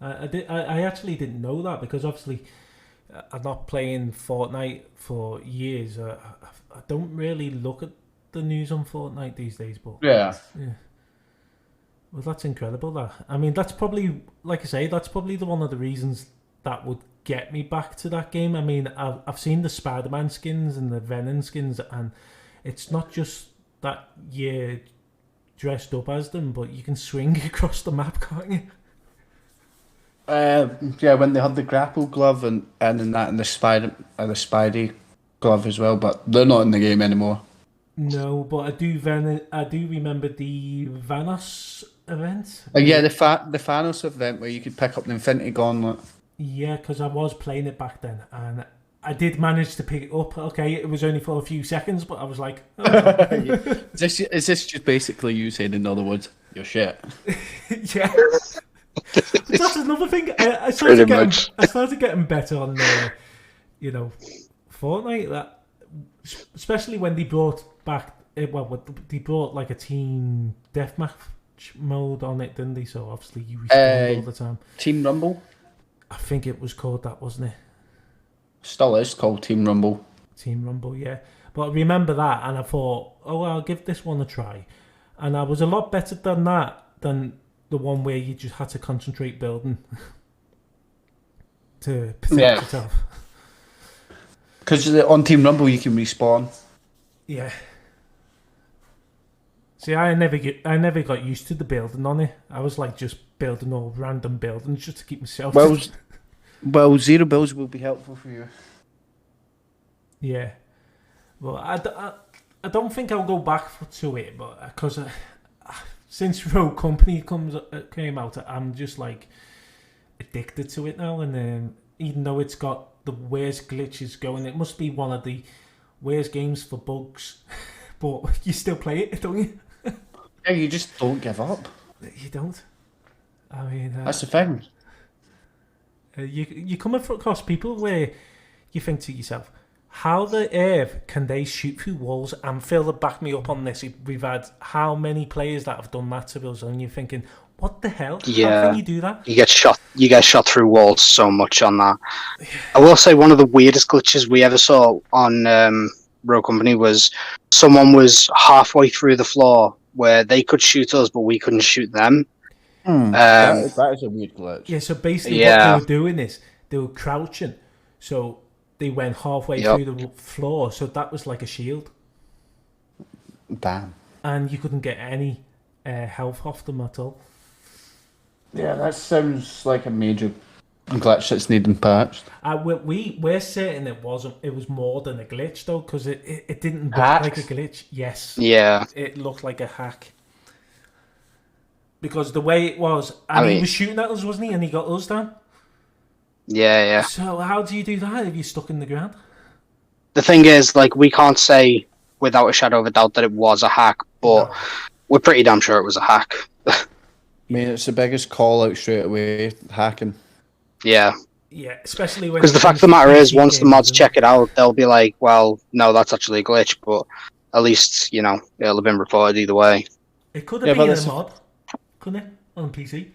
I actually didn't know that because obviously I'm not playing Fortnite for years. I don't really look at the news on Fortnite these days, but yeah. Well, that's incredible. That, I mean, that's probably, like I say, that's probably one of the reasons that would get me back to that game. I mean, I've seen the Spider-Man skins and the Venom skins, and it's not just that you're dressed up as them, but you can swing across the map, can't you? Yeah, when they had the grapple glove and the Spidey glove as well, but they're not in the game anymore. No, but I do remember the Vanos event. Yeah, the Thanos event where you could pick up the Infinity Gauntlet. Yeah, because I was playing it back then, and I did manage to pick it up. Okay, it was only for a few seconds, but I was like, oh. Is this just basically you saying, in other words, you're shit? Yeah. That's another thing. I started getting better on Fortnite. That, especially when they brought back, they brought like a team deathmatch mode on it, didn't they? So obviously you respawned all the time. Team Rumble? I think it was called that, wasn't it? Still is called Team Rumble. Team Rumble, yeah. But I remember that, and I thought, oh, I'll give this one a try. And I was a lot better than that, than the one where you just had to concentrate building to protect yourself. Because on Team Rumble you can respawn. Yeah. See, I never got used to the building on it. I was like just building all random buildings just to keep myself. Well, zero builds will be helpful for you. Yeah. Well, I don't think I'll go back to it, but because since Rogue Company came out, I'm just like addicted to it now. And even though it's got the worst glitches going, it must be one of the worst games for bugs. But you still play it, don't you? Yeah, you just don't give up. You don't. I mean, that's the thing. You come across people where you think to yourself, how the earth can they shoot through walls? And Phil will back me up on this. We've had how many players that have done that to us, and you're thinking, what the hell? Yeah. How can you do that? You get shot through walls so much on that. I will say one of the weirdest glitches we ever saw on Rogue Company was someone was halfway through the floor where they could shoot us, but we couldn't shoot them. That is a weird glitch. Yeah, so basically what they were doing is they were crouching, so they went halfway through the floor, so that was like a shield. Damn. And you couldn't get any health off them at all. Yeah, that sounds like a major glitch that's needing patched. We're certain it wasn't. It was more than a glitch though, because it didn't look like a glitch. Yes. Yeah. It looked like a hack. Because the way it was, and he was shooting at us, wasn't he? And he got us down. Yeah. So how do you do that if you're stuck in the ground? The thing is, like, we can't say without a shadow of a doubt that it was a hack, but we're pretty damn sure it was a hack. I mean, it's the biggest call out straight away, hacking. Yeah. Yeah, especially when... Because the fact of the matter is, once the mods check it out, they'll be like, well, no, that's actually a glitch, but at least, it'll have been reported either way. It could have been a mod, couldn't it, on PC?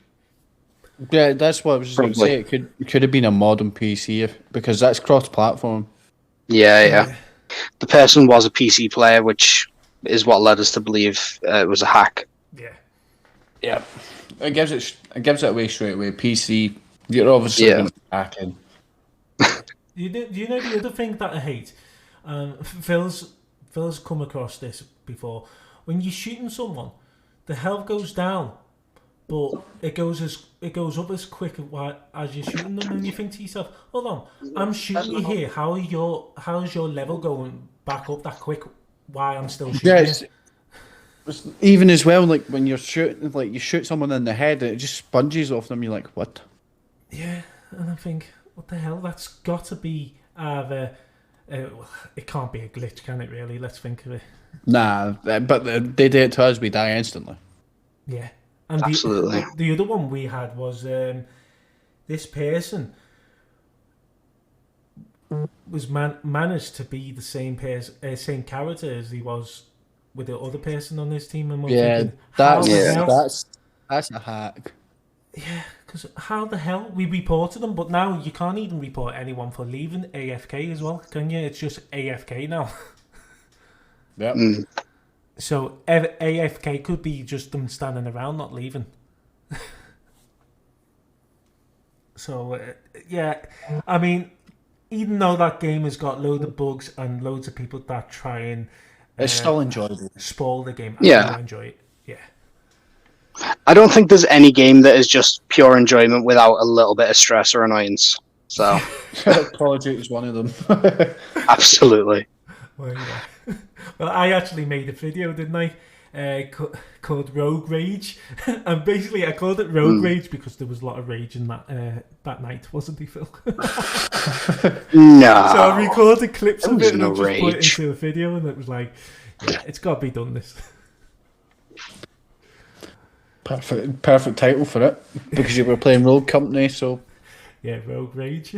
Yeah, that's what I was just going to say. It could have been a mod on PC, because that's cross-platform. Yeah. The person was a PC player, which is what led us to believe it was a hack. Yeah. It gives it away straight away. PC, you're obviously going to be hacking. Do you know the other thing that I hate? Phil's come across this before. When you're shooting someone, the health goes down, but it goes up as quick as you're shooting them, and you think to yourself, "Hold on, I'm shooting you here. How's your level going back up that quick? Why I'm still shooting?" Yes. Even as well, like when you're shooting, like you shoot someone in the head, and it just sponges off them. You're like, what? Yeah, and I think, what the hell? That's got to be either. It can't be a glitch, can it? Really? Let's think of it. Nah, but they do it to us. We die instantly. Yeah, and absolutely. The other one we had was this person was managed to be the same same character as he was with the other person on his team, and that's a hack. Yeah, because how the hell we reported them, but now you can't even report anyone for leaving AFK as well, can you? It's just AFK now. Yep. So AFK could be just them standing around, not leaving. So I mean, even though that game has got loads of bugs and loads of people that try and it's still enjoyable. Spoil the game. I still enjoy it. Yeah. I don't think there's any game that is just pure enjoyment without a little bit of stress or annoyance. So Call of Duty is one of them. Absolutely. Well, I actually made a video, didn't I? Called Rogue Rage, and basically I called it Rogue Rage because there was a lot of rage in that night, wasn't he, Phil? No. So I recorded clips of it and I just rage. put it into a video, and it was like, yeah, it's got to be done. This. Perfect title for it because you were playing Rogue Company, so yeah, Rogue Rage.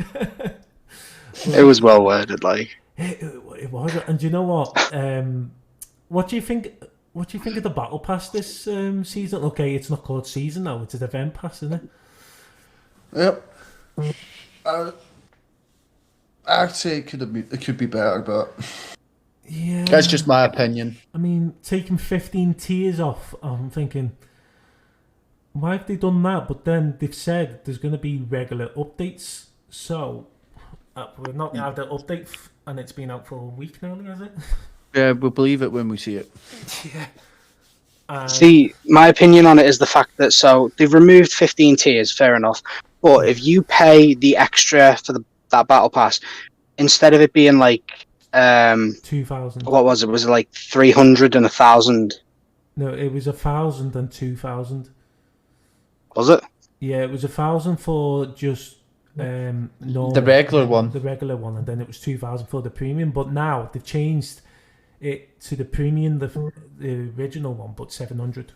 It was well worded, like it was, and do you know what? What do you think What do you think of the battle pass this season? Okay, it's not called season now; it's an event pass, isn't it? Yep. I'd say it could be better, but yeah, that's just my opinion. I mean, taking 15 tiers off, I'm thinking, why have they done that? But then they've said there's going to be regular updates, so we're not going to have the update, and it's been out for a week now, has it? Yeah, we'll believe it when we see it. Yeah. See, my opinion on it is the fact that they've removed 15 tiers, fair enough. But if you pay the extra for that battle pass, instead of it being like 2,000. What was it? Was it like 300 and 1,000? No, it was 1,000 and 2,000. Was it? Yeah, it was 1,000 for just normal, the regular one. The regular one, and then it was 2,000 for the premium. But now they've changed it to the premium, the original one, but 700.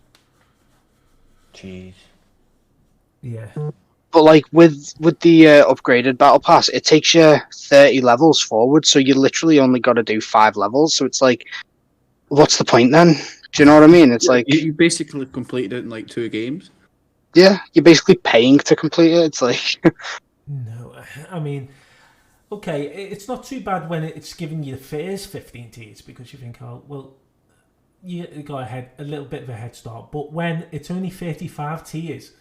Jeez. Yeah. But like with the upgraded battle pass, it takes you 30 levels forward, so you literally only got to do 5 levels. So it's like, what's the point then? Do you know what I mean? It's like you basically completed it in like 2 games. Yeah, you're basically paying to complete it. It's like no, I mean, okay, it's not too bad when it's giving you the first 15 tiers because you think, oh well, you got a little bit of a head start. But when it's only 35 tiers.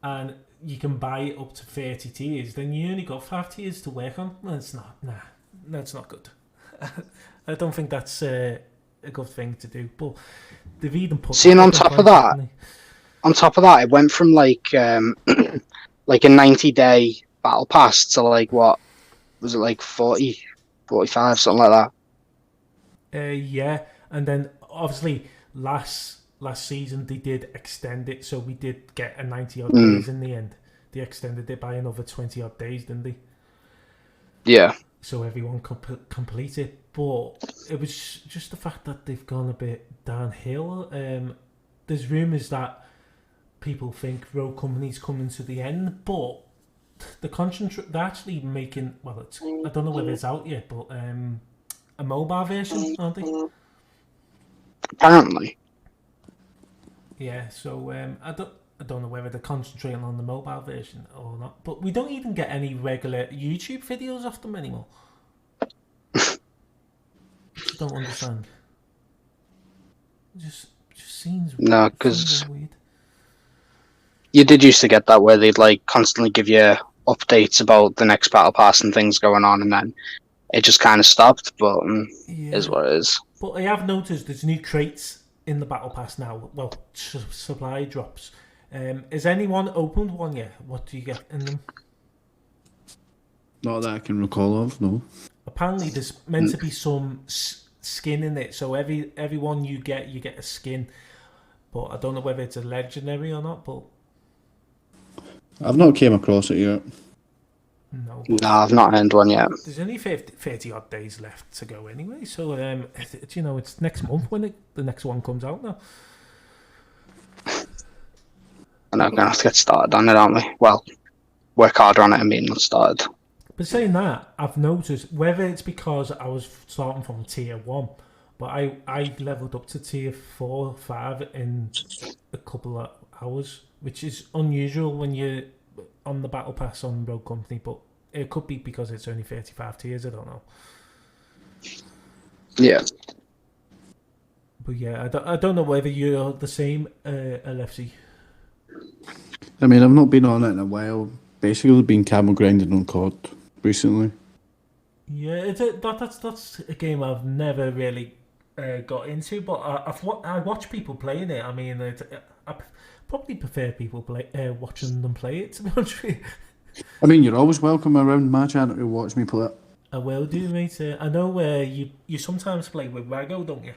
And you can buy it up to 30 tiers, then you only got 5 tiers to work on. That's not good. I don't think that's a good thing to do. But they've even put. See, and on top of that, it went from like like a 90-day battle pass to like what was it, like 40, 45, something like that. Yeah, and then obviously last season they did extend it, so we did get a 90 odd days in the end. They extended it by another 20 odd days, didn't they? Yeah. So everyone could complete it, but it was just the fact that they've gone a bit downhill. There's rumours that people think Rogue Company's coming to the end, but they're actually making, well, I don't know whether it's out yet, but a mobile version, aren't they? Apparently. Yeah, so I don't know whether they're concentrating on the mobile version or not, but we don't even get any regular YouTube videos of them anymore. I don't understand. It just seems because weird. You did used to get that where they'd like constantly give you updates about the next battle pass and things going on, and then it just kind of stopped. But is what it is. But I have noticed there's new crates in the battle pass now. Well, supply drops. Has anyone opened one yet? What do you get in them? Not that I can recall of, no. Apparently there's meant to be some skin in it, so every one you get a skin, but I don't know whether it's a legendary or not. But I've not came across it yet. No, I've not earned one yet. There's only 30 odd days left to go anyway, so it's next month when the next one comes out now. And I'm gonna have to get started on it, aren't we? Well, work harder on it. I mean, not started. But saying that, I've noticed whether it's because I was starting from tier 1, but I leveled up to tier 4, 5 in a couple of hours, which is unusual when you're on the battle pass on Rogue Company, but it could be because it's only 35 tiers, I don't know. Yeah. But yeah, I don't know whether you're the same, LFC. I mean, I've not been on it in a while. Basically been camel grinding on COD recently. Yeah, that's a game I've never really got into, but I watch people playing it. I mean, I probably prefer people watching them play it, to be honest with you. I mean, you're always welcome around my channel to watch me play it. I will do, mate. I know you sometimes play with Wago, don't you?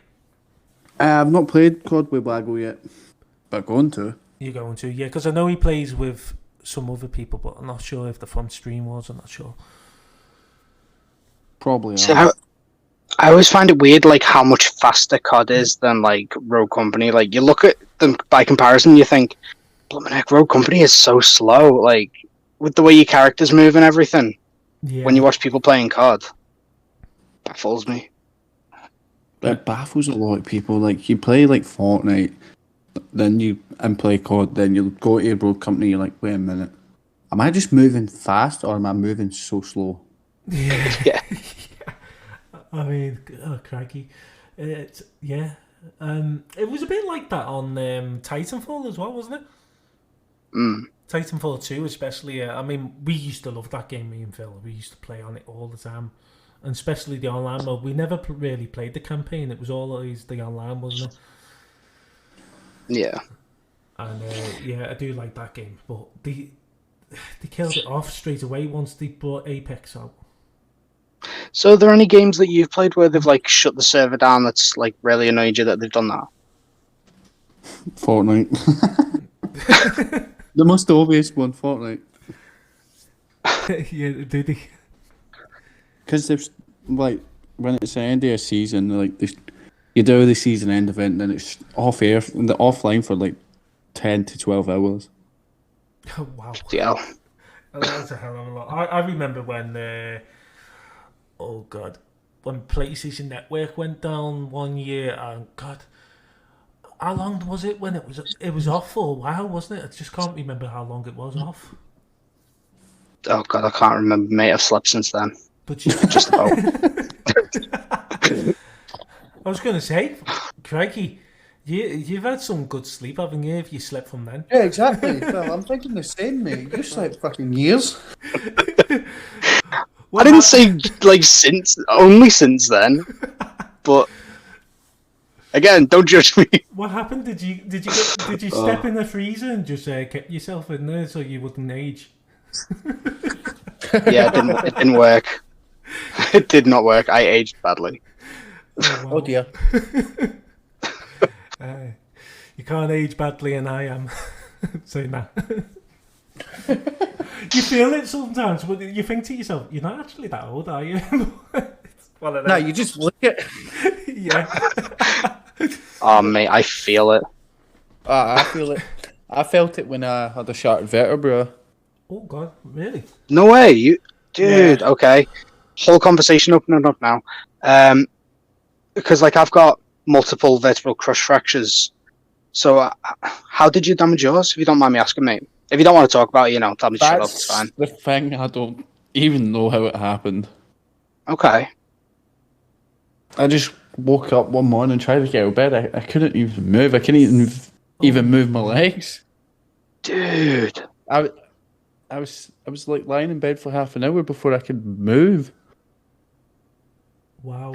I've not played COD with Wago yet, but going to. You're going to, yeah, because I know he plays with some other people, but I'm not sure if they're from Stream Wars. I'm not sure. Probably. So I always find it weird, like how much faster COD is than like Rogue Company. Like you look at them by comparison, you think, "Blimey, heck, Rogue Company is so slow." Like with the way your characters move and everything. Yeah. When you watch people playing COD, baffles me. it baffles a lot of people. Like, you play like Fortnite, then you play COD, then you go to your road company, you're like, wait a minute, am I just moving fast or am I moving so slow? Yeah. I mean, oh, crikey. It was a bit like that on Titanfall as well, wasn't it? Titanfall 2 especially. I mean, we used to love that game, me and Phil. We used to play on it all the time. And especially the online mode. We never really played the campaign. It was always the online, wasn't it? Yeah. And I do like that game. But they killed it off straight away once they brought Apex out. So are there any games that you've played where they've like shut the server down that's like really annoyed you that they've done that? Fortnite. The most obvious one, Fortnite. Yeah, do they? Because there's, like, when it's the end of a season, like, you do the season end event, and then it's off air, and they're offline for like 10 to 12 hours. Oh, wow. Yeah. That's a hell of a lot. I remember when, when PlayStation Network went down one year, and God, how long was it when it was off for a while, wasn't it? I just can't remember how long it was off. Oh God, I can't remember, mate. I've slept since then. But you Just about. I was going to say, crikey, you've had some good sleep, haven't you, if you slept from then? Yeah, exactly. Well, I'm thinking the same, mate. You slept fucking years. I didn't say like only since then, but again, don't judge me. What happened? Did you step in the freezer and just keep yourself in there so you wouldn't age? Yeah, it didn't work. It did not work. I aged badly. Oh, wow. Oh dear. You can't age badly, and I am saying that. You feel it sometimes, but you think to yourself, "You're not actually that old, are you?" No, you just look it. Yeah. Oh mate, I feel it. I feel it. I felt it when I had a shattered vertebra. Oh God, really? No way, dude. Yeah. Okay, whole conversation opening up now. Because like I've got multiple vertebral crush fractures. So how did you damage yours? If you don't mind me asking, mate. If you don't want to talk about it, tell me to shut up. It's fine. The thing, I don't even know how it happened. Okay. I just woke up one morning and tried to get out of bed. I couldn't even move. I couldn't even move my legs. Dude. I was like lying in bed for half an hour before I could move. Wow.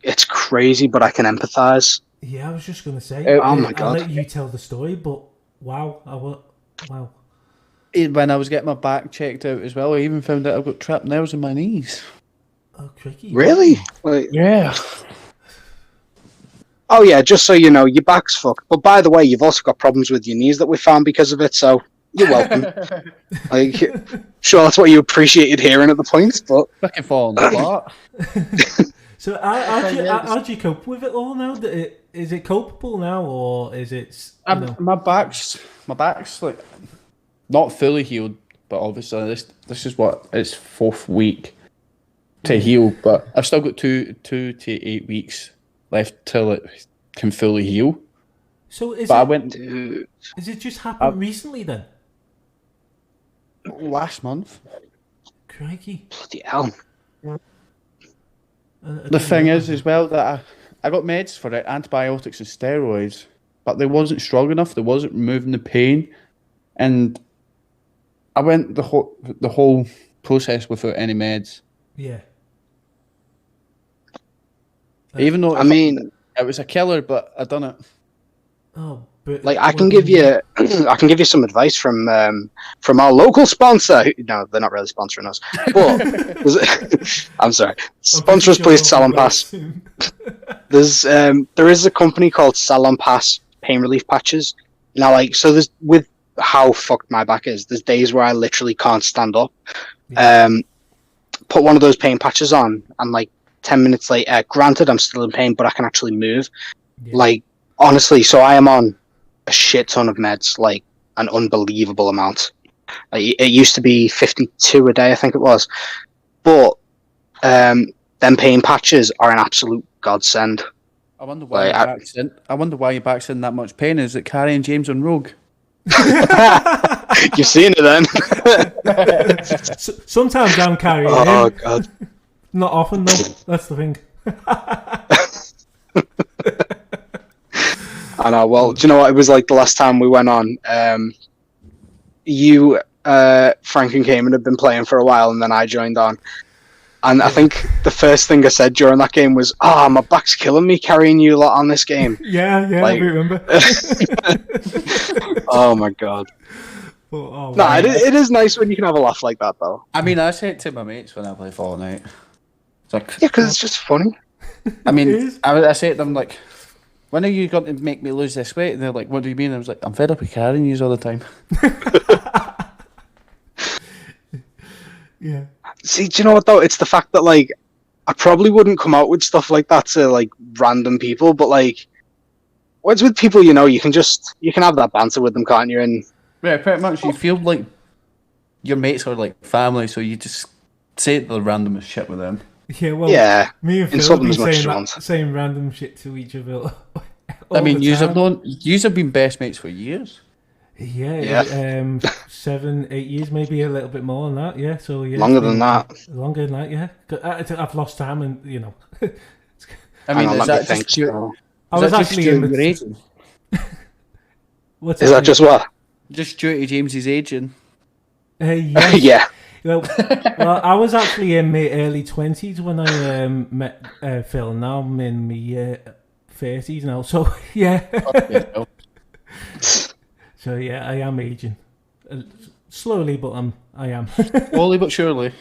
It's crazy, but I can empathize. Yeah, I was just gonna say. Oh my God. I'll let you tell the story, but wow, wow. When I was getting my back checked out as well, I even found out I've got trapped nails in my knees. Oh, tricky. Really? Like, Yeah. oh yeah, just so you know, your back's fucked. But by the way, you've also got problems with your knees that we found because of it, so you're welcome. Like, sure, that's what you appreciated hearing at the point, but Fucking falling apart. So how do you cope with it all now? Is it copable now, or is it? My back's like not fully healed, but obviously this is what it's 4th week to heal, but I've still got 2 to 8 weeks left till it can fully heal. So is it just happened recently then? Last month. Crikey. bloody hell. The thing is as well that I got meds for it, antibiotics and steroids, but they wasn't strong enough. They wasn't removing the pain, and I went the whole process without any meds. Yeah. Even though it was a killer, but I done it. Oh, but Like I can give you some advice from our local sponsor. No, they're not really sponsoring us. But I'm sorry. Sponsor us, please. Salon Pass. There is a company called Salon Pass Pain Relief Patches. Now, like, so there's with how fucked my back is. There's days where I literally can't stand up. Yeah. Put one of those pain patches on, and like 10 minutes later, granted I'm still in pain, but I can actually move. Yeah. Like, honestly, so I am on a shit ton of meds, like an unbelievable amount. It used to be 52 a day, I think it was. But them pain patches are an absolute godsend. I wonder why your back's in that much pain. Is it carrying James on Rogue? You've seen it then. Sometimes I'm carrying him. Oh God. Not often though. That's the thing. I know. Well, do you know what it was like the last time we went on? You, Frank and Cayman had been playing for a while, and then I joined on. And I think the first thing I said during that game was, "Oh, my back's killing me carrying you lot on this game." Yeah, Like- I remember. Oh my God. But, No, it is nice when you can have a laugh like that, though. I mean, I say it to my mates when I play Fortnite. It's like, Yeah, because it's just funny. I mean, It is. I say to them like, when are you going to make me lose this weight? And they're like, what do you mean? I was like, I'm fed up with carrying you all the time. Yeah. See, do you know what though? It's the fact that like I probably wouldn't come out with stuff like that to like random people, but like when it's with people you know, you can have that banter with them, can't you? And Yeah, pretty much. You feel like your mates are like family, so you just say the randomest shit with them. Yeah, well, yeah, me and Phil insult have them been as much as saying, you want. saying random shit to each other. I mean, you yous have been best mates for years. Yeah, 7, 8 years, maybe a little bit more than that. Yeah, so yeah, Longer than that. Longer than that, yeah. 'Cause I've lost time, and you know. I mean, Hang on, is let me that think. just your, I was actually in your the. aging? What's Is that just what? Just due to James's aging? Yes. Yeah. Well, I was actually in my early 20s when I met Phil. Now I'm in my 30s now, so yeah. So yeah, I am aging slowly, but I am. Slowly but surely.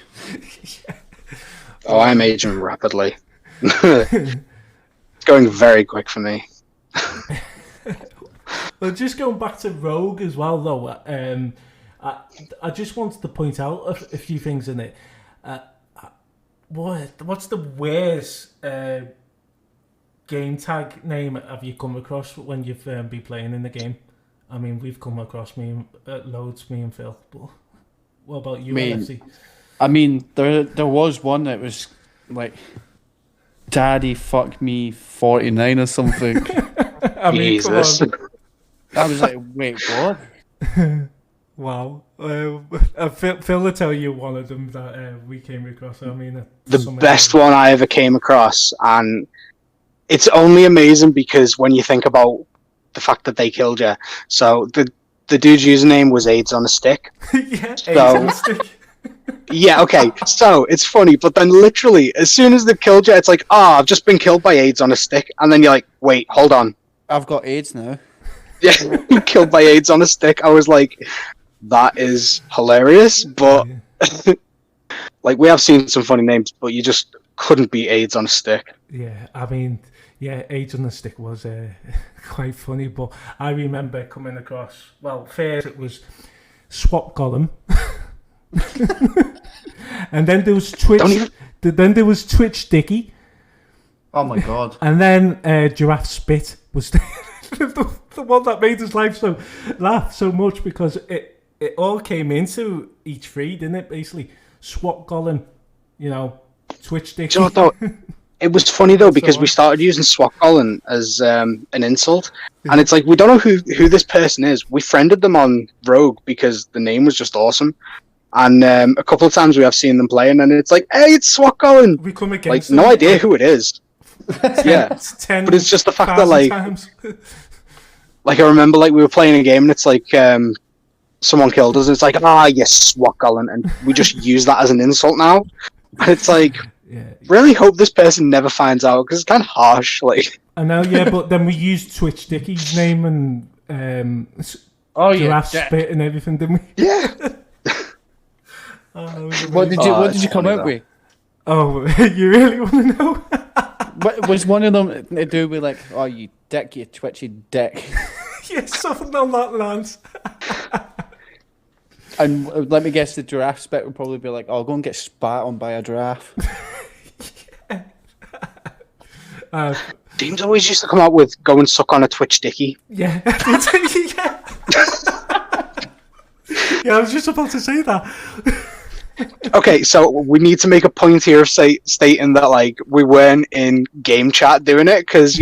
Oh, I'm aging rapidly. It's going very quick for me. Well, just going back to Rogue as well, though. I just wanted to point out a few things in it. What's the worst game tag name have you come across when you've been playing in the game? I mean, we've come across me and Phil. But what about you, LFC? I mean, there was one that was like, "Daddy, fuck me, 49" or something. I mean, Jesus. come on. I was like, wait, what? Wow. Phil will tell you one of them that we came across. I mean, The best one I ever came across, and it's only amazing because when you think about the fact that they killed you. So the dude's username was AIDS on a Stick. Yeah, AIDS So- on a Stick. Yeah, okay. So it's funny, but then literally, as soon as they killed you, it's like, I've just been killed by AIDS on a Stick. And then you're like, wait, hold on. I've got AIDS now. Yeah, killed by AIDS on a Stick. I was like, that is hilarious, but like we have seen some funny names, but you just couldn't beat AIDS on a Stick. Yeah, I mean, yeah, AIDS on the Stick was quite funny, but I remember coming across, well, first it was Swap Golem, and then there was Twitch Dicky, Oh my god. and then Giraffe Spit was the one that made us laugh so much because it all came into each feed, didn't it? Basically, Swap Golem, Twitch Dicky. Do you know what, though? It was funny though because we started using Swap Golem as an insult, and it's like we don't know who this person is. We friended them on Rogue because the name was just awesome, and a couple of times we have seen them playing, and it's like, hey, it's Swap Golem. We come Like against no them, idea who it is. Yeah, but it's just the fact that like, times. like I remember like we were playing a game and it's like someone killed us and it's like yes, Swap Golem, and we just use that as an insult now, and it's like. Yeah. Really hope this person never finds out because it's kind of harsh. Like, I know, yeah, but then we used Twitch Dicky's name and Giraffe Spit and everything, didn't we? yeah. What did you come funny out though. with? Oh, you really want to know? What was one of them to do with like, oh, you dick, you twitchy dick? Yeah, something on that lines. And let me guess, the giraffe spit would probably be like, oh, I'll go and get spat on by a giraffe. Dean's always used to come out with "go and suck on a Twitch Dicky." Yeah. Yeah. Yeah, I was just about to say that. Okay, so we need to make a point here of stating that like we weren't in game chat doing it because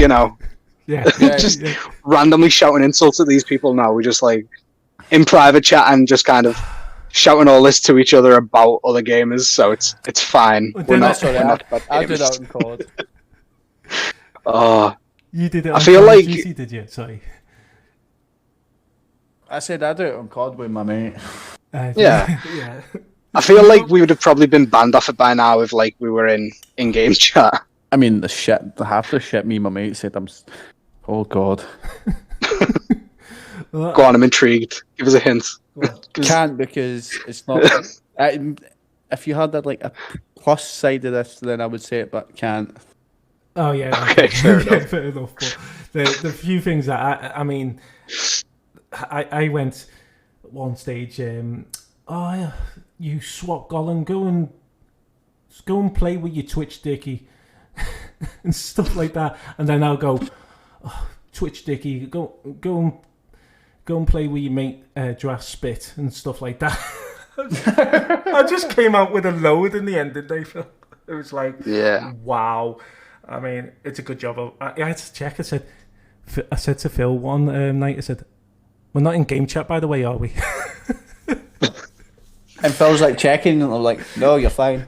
just randomly shouting insults at these people. Now we're just like in private chat and just kind of shouting all this to each other about other gamers. So it's fine. We're not sorry. I did out in COD. You did it. On I feel like GC, did you? Sorry. I said I do it on COD with my mate. Yeah. Yeah. I feel like we would have probably been banned off it by now if like we were in game chat. I mean, the half the shit me and my mate said. Oh God. Go on, I'm intrigued. Give us a hint. Can't because it's not. If you had that like a plus side of this, then I would say it, but can't. Oh yeah. Okay, fair enough. Fair enough. But the few things that I mean, I went at one stage. You swap Gollum, go and play with your Twitch Dicky and stuff like that, and then I'll go, Twitch Dicky, go and play with your mate Draft Spit and stuff like that. I just came out with a load in the end, didn't they, Phil? It was like, wow. I mean, it's a good job. I had to check. I said to Phil one night, I said, we're not in game chat, by the way, are we? And Phil's like checking, and I'm like, no, you're fine.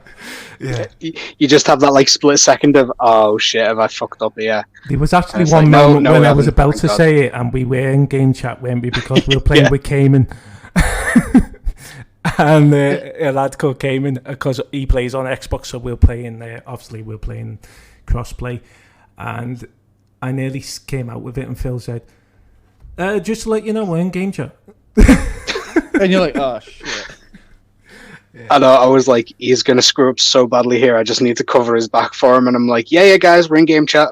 Yeah. You just have that like split second of, oh shit, have I fucked up here? There was actually one moment when I was about to say it, and we were in game chat, weren't we? Because we were playing with Cayman. And a lad called Cayman, because he plays on Xbox, so we're playing, obviously we're playing cross-play. And I nearly came out with it, and Phil said, just to let you know, we're in game chat. And you're like, oh shit. Yeah. I know, I was like, he's going to screw up so badly here, I just need to cover his back for him. And I'm like, yeah, guys, we're in game chat.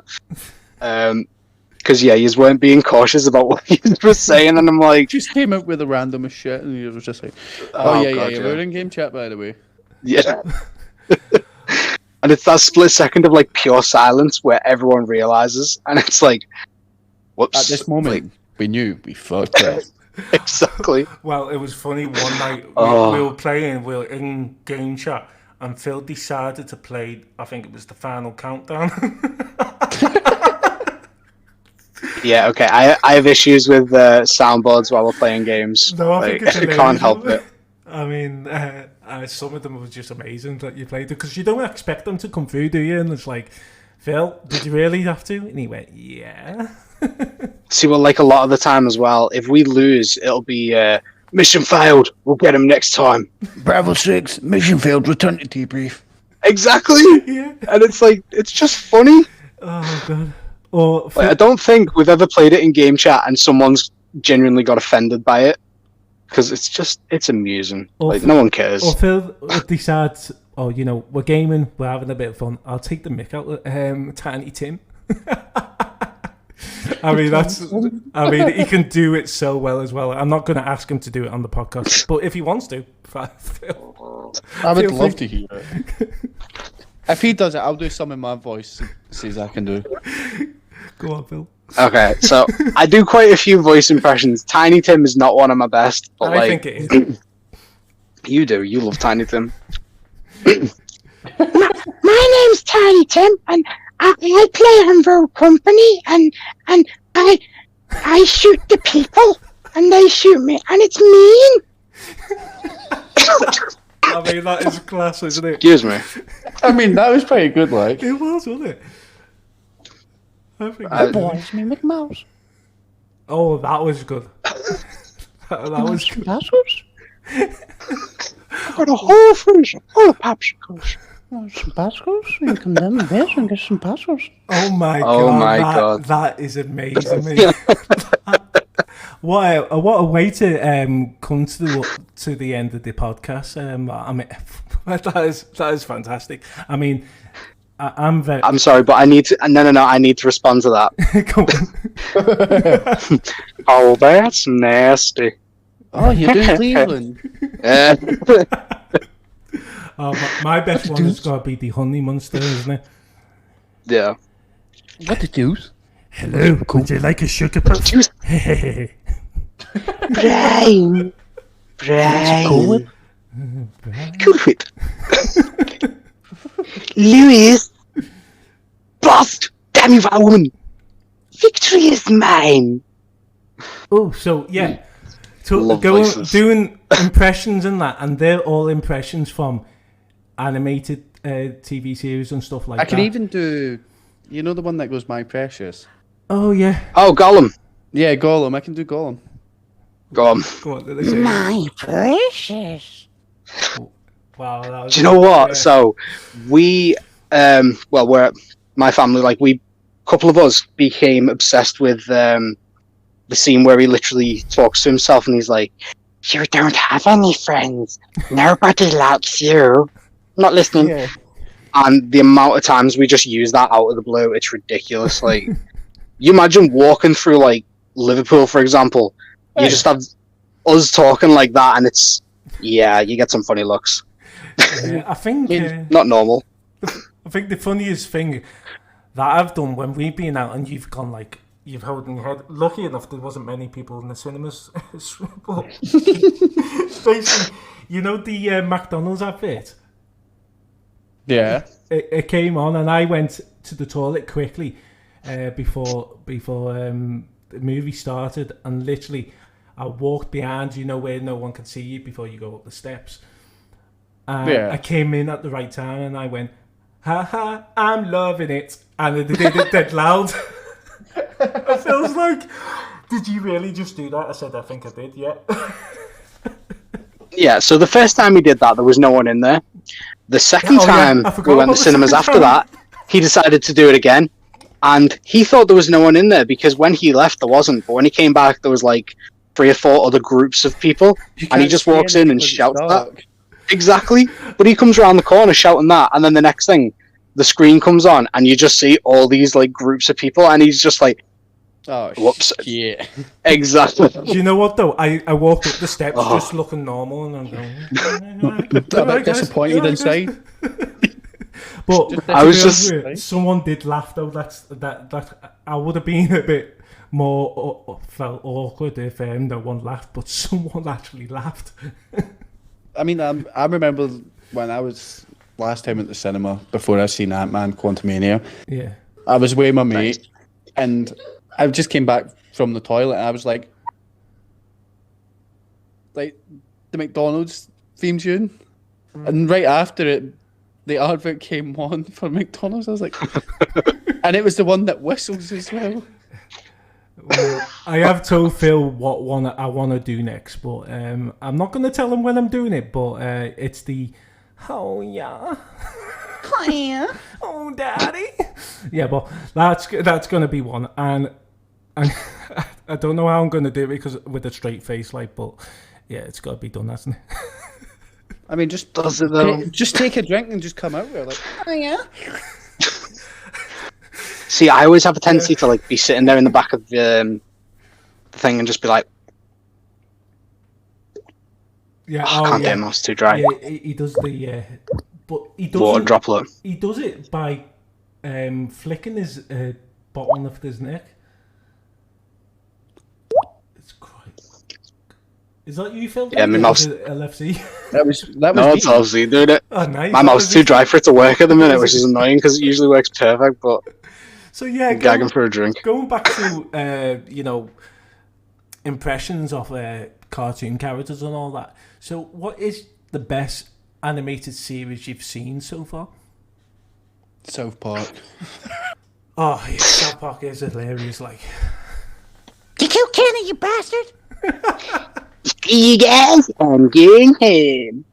Because, you weren't being cautious about what you were saying. And I'm like... Just came up with a random shit, and you was just like, we're in game chat, by the way. Yeah. And it's that split second of, like, pure silence where everyone realizes. And it's like, whoops. At this moment, we knew we fucked up. Exactly. Well, it was funny one night we were playing, we were in game chat, and Phil decided to play, I think it was the final countdown. Yeah, okay. I have issues with soundboards while we're playing games. No, I think it's I can't help it. I mean, some of them were just amazing that you played it, because you don't expect them to come through, do you? And it's like, Phil, did you really have to? And he went, yeah. See, well, like a lot of the time as well, if we lose, it'll be mission failed. We'll get him next time. Bravo 6, mission failed. Return to debrief. Exactly. Yeah. And it's like, it's just funny. Oh god. Or like, I don't think we've ever played it in game chat and someone's genuinely got offended by it, because it's amusing. Like, no one cares. Or Phil decides, we're gaming, we're having a bit of fun. I'll take the mick out of Tiny Tim. I mean, he can do it so well as well. I'm not going to ask him to do it on the podcast, but if he wants to, I would love to hear it. If he does it, I'll do some in my voice. See as I can do. Go on, Phil. Okay, so I do quite a few voice impressions. Tiny Tim is not one of my best, but I think it is. You do. You love Tiny Tim. My name's Tiny Tim, and I play on Road Company, and I shoot the people, and they shoot me, and it's mean. I mean, that is class, isn't it? Excuse me. I mean, that was pretty good, like. It was, wasn't it? I think boy's me McMouse. Oh, that was good. that was good. I've got a whole freezer full of popsicles. Some pascals? You come down the base and get some pascals. Oh my god. That is amazing. What a way to come to the end of the podcast. I mean, that is fantastic. I mean, I'm sorry, but I need to. No. I need to respond to that. Come on. Oh, that's nasty. Oh, you're doing Cleveland. My best one has got to be the honey monster, isn't it? Yeah. What the deuce? Hello, would you like a sugar puff? Brian. Cool. Cool it. Lewis! Bust! Damn you, that woman! Victory is mine! Oh, so yeah. So Love going voices. doing impressions and that, and they're all impressions from animated TV series and stuff like I that. can even do, you know, the one that goes "My Precious." Oh yeah. Oh, Gollum. Yeah, Gollum. I can do Gollum. Go on. Go on, let's say. My precious. Wow. That was Do you know what? yeah. So, we, we're my family. Like couple of us became obsessed with the scene where he literally talks to himself and he's like, "You don't have any friends. Nobody likes you." Not listening. Yeah. And the amount of times we just use that out of the blue, it's ridiculous. Like, you imagine walking through like Liverpool, for example. You just have us talking like that, and you get some funny looks. Yeah, I think. Not normal. I think the funniest thing that I've done when we've been out and you've gone like you've held in your head. Lucky enough, there wasn't many people in the cinemas. But basically, you know the McDonald's advert. Yeah. It came on, and I went to the toilet quickly before the movie started, and literally I walked behind, you know, where no one can see you before you go up the steps. Yeah. I came in at the right time, and I went, "Ha ha, I'm loving it," and they did it dead loud. I was like, "Did you really just do that?" I said, "I think I did, yeah." Yeah, so the first time he did that, there was no one in there. The second time I forgot we went about to the cinemas second after time. that, he decided to do it again. And he thought there was no one in there because when he left, there wasn't. But when he came back, there was like 3 or 4 other groups of people. And he just walks in and shouts that. Exactly. But he comes around the corner shouting that. And then the next thing, the screen comes on and you just see all these like groups of people. And he's just like, Oh, whoops. yeah. Exactly. Do you know what though? I walked up the steps just looking normal, and I'm going, A bit disappointed inside. But I was someone did laugh though. That I would have been a bit more felt awkward if no one laughed, but someone actually laughed. I mean, I remember when I was last time at the cinema before I seen Ant-Man Quantumania. Yeah. I was with my mate, and I just came back from the toilet, and I was like the McDonald's theme tune, and right after it, the advert came on for McDonald's. I was like, and it was the one that whistles as well. Well, I have told Phil what one I want to do next, but I'm not going to tell him when I'm doing it. But it's the oh yeah, Oh, yeah. oh daddy, yeah. But that's going to be one, and I don't know how I'm going to do it because with a straight face, like. But yeah, it's got to be done, hasn't it? I mean, just Does it though? just take a drink and just come out with it, like, Oh, yeah. See, I always have a tendency to like be sitting there in the back of the thing and just be like, Yeah, I can't get him, it's too dry. Yeah, he does the but he does Water droplet. He does it by flicking his bottom of his neck. It's quite. Is that you, Phil? Yeah, my mouth's- LFC. that was No, me. it's obviously doing it. Oh, nice. My mouth's too dry for it to work at the minute, which is annoying because it usually works perfect. But So yeah, I'm gagging for a drink. going back to impressions of cartoon characters and all that. So, what is the best animated series you've seen so far? South Park. Oh, yeah, South Park is hilarious. Like, Did you kill it, you bastard? You guys, I'm getting him.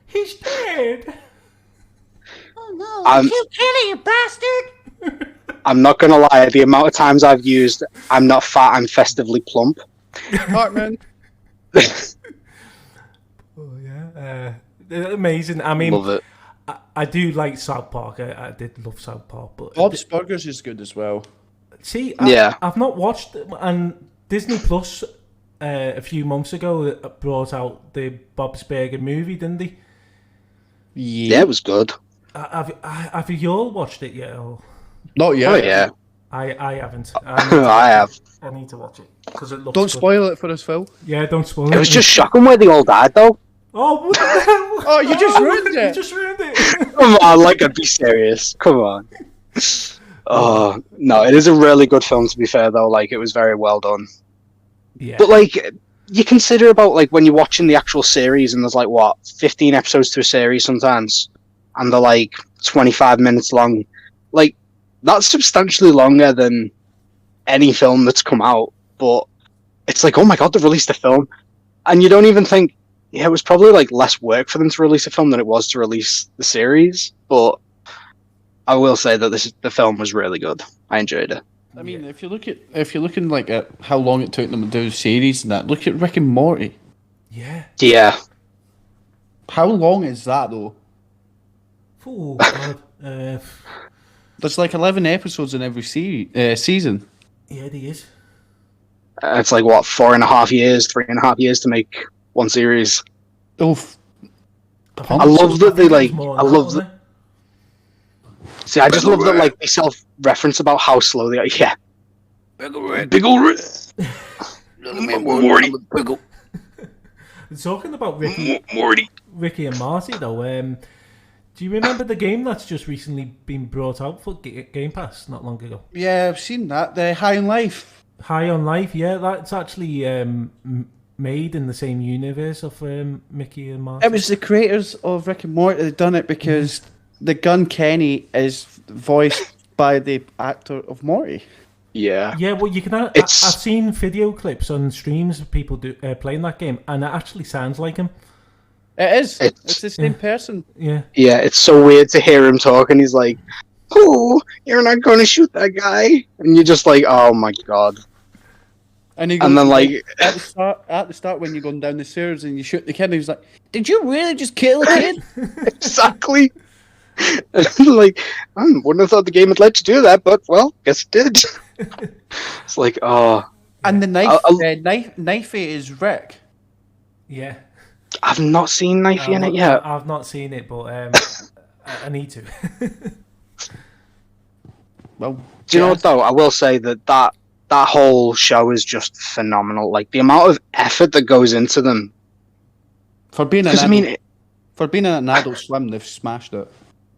he's dead. Oh, no. Um, Did you kill it, you bastard? I'm not gonna lie. The amount of times I've used "I'm not fat, I'm festively plump." Cartman. Oh yeah, they're amazing. I mean, Love it. I do like South Park. I did love South Park, but Bob's Burgers is good as well. see, Yeah. I've not watched it, and Disney Plus a few months ago brought out the Bob's Burger movie, didn't they? Yeah, it was good. Have you all watched it yet? Or? Not yet. Oh yeah, I haven't. I have. I need to watch it because it looks. Don't good. spoil it for us, Phil. Yeah, don't spoil it. It was just shocking where they all died, though. Oh, what the hell? Oh, you just ruined You it. just ruined it. Come on, like, I'd be serious. Come on. Oh, no, it is a really good film, to be fair, though. Like, it was very well done. Yeah. But, like, you consider about, like, when you're watching the actual series, and there's, like, what, 15 episodes to a series sometimes, and they're, like, 25 minutes long. Like, that's substantially longer than any film that's come out. But it's like, oh my god, they've released a film. And you don't even think, yeah, it was probably, like, less work for them to release a film than it was to release the series. But I will say that the film was really good. I enjoyed it. I mean, if you're looking like at how long it took them to do the series and that, look at Rick and Morty. Yeah. Yeah. How long is that though? Oh god. There's like 11 episodes in every season. Yeah, it is. It's like, what, 3.5 years to make one series. Oh, I love that they, like, I love that. See, I just love that, like, they self-reference about how slow they are. Yeah. Big ol' Morty. Talking about Ricky and Marty, though, do you remember the game that's just recently been brought out for Game Pass not long ago? yeah, I've seen that. The High on Life. High on Life, yeah, that's actually made in the same universe of Mickey and Marty. It was the creators of Rick and Morty that done it because the gun Kenny is voiced by the actor of Morty. Yeah. Yeah, well, you can. I've seen video clips on streams of people playing that game, and it actually sounds like him. It is. It's the same person. Yeah. Yeah, it's so weird to hear him talk, and he's like, "Oh, you're not going to shoot that guy," and you're just like, "Oh my god." And he goes, And then, like, at the start when you're going down the stairs and you shoot the kid, and he's like, "Did you really just kill a kid?" Exactly. Like, I wouldn't have thought the game would let you do that, but well, guess it did. It's like, oh. And the knifey is Rick. Yeah. I've not seen Knifey in it yet. I've not seen it, but I need to. Well, Do you know what though? I will say that whole show is just phenomenal. Like the amount of effort that goes into them. For being an Adult Swim, they've smashed it.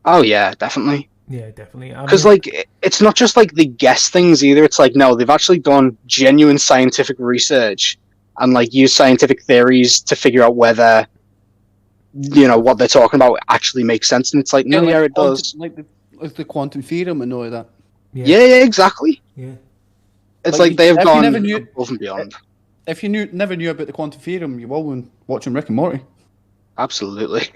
Oh yeah, definitely. Yeah, definitely. Because like it's not just like they guess things either. It's like no, they've actually done genuine scientific research and like use scientific theories to figure out whether what they're talking about actually makes sense. And it's like no, yeah, it does. Like the quantum theorem and all of that. Yeah, exactly. Yeah. It's like they've gone above and beyond. If you never knew about the quantum theorem, you will when watching Rick and Morty. Absolutely.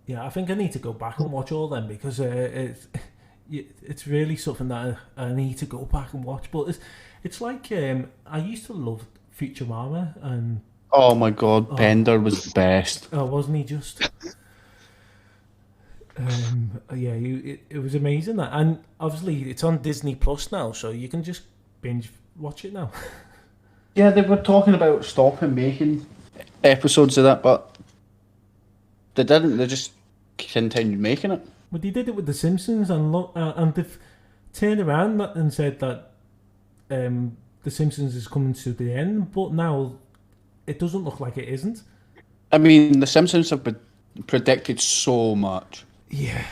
Yeah, I think I need to go back and watch all them because it's really something that I need to go back and watch. But it's like I used to love Futurama and oh my god, Bender was the best. Oh, wasn't he just? Yeah, it was amazing that, and obviously it's on Disney Plus now, so you can just binge watch it now. Yeah, they were talking about stopping making episodes of that, but they didn't. They just continued making it. But they did it with The Simpsons, and they've turned around and said that The Simpsons is coming to the end, but now it doesn't look like it isn't. I mean, The Simpsons have predicted so much. Yeah.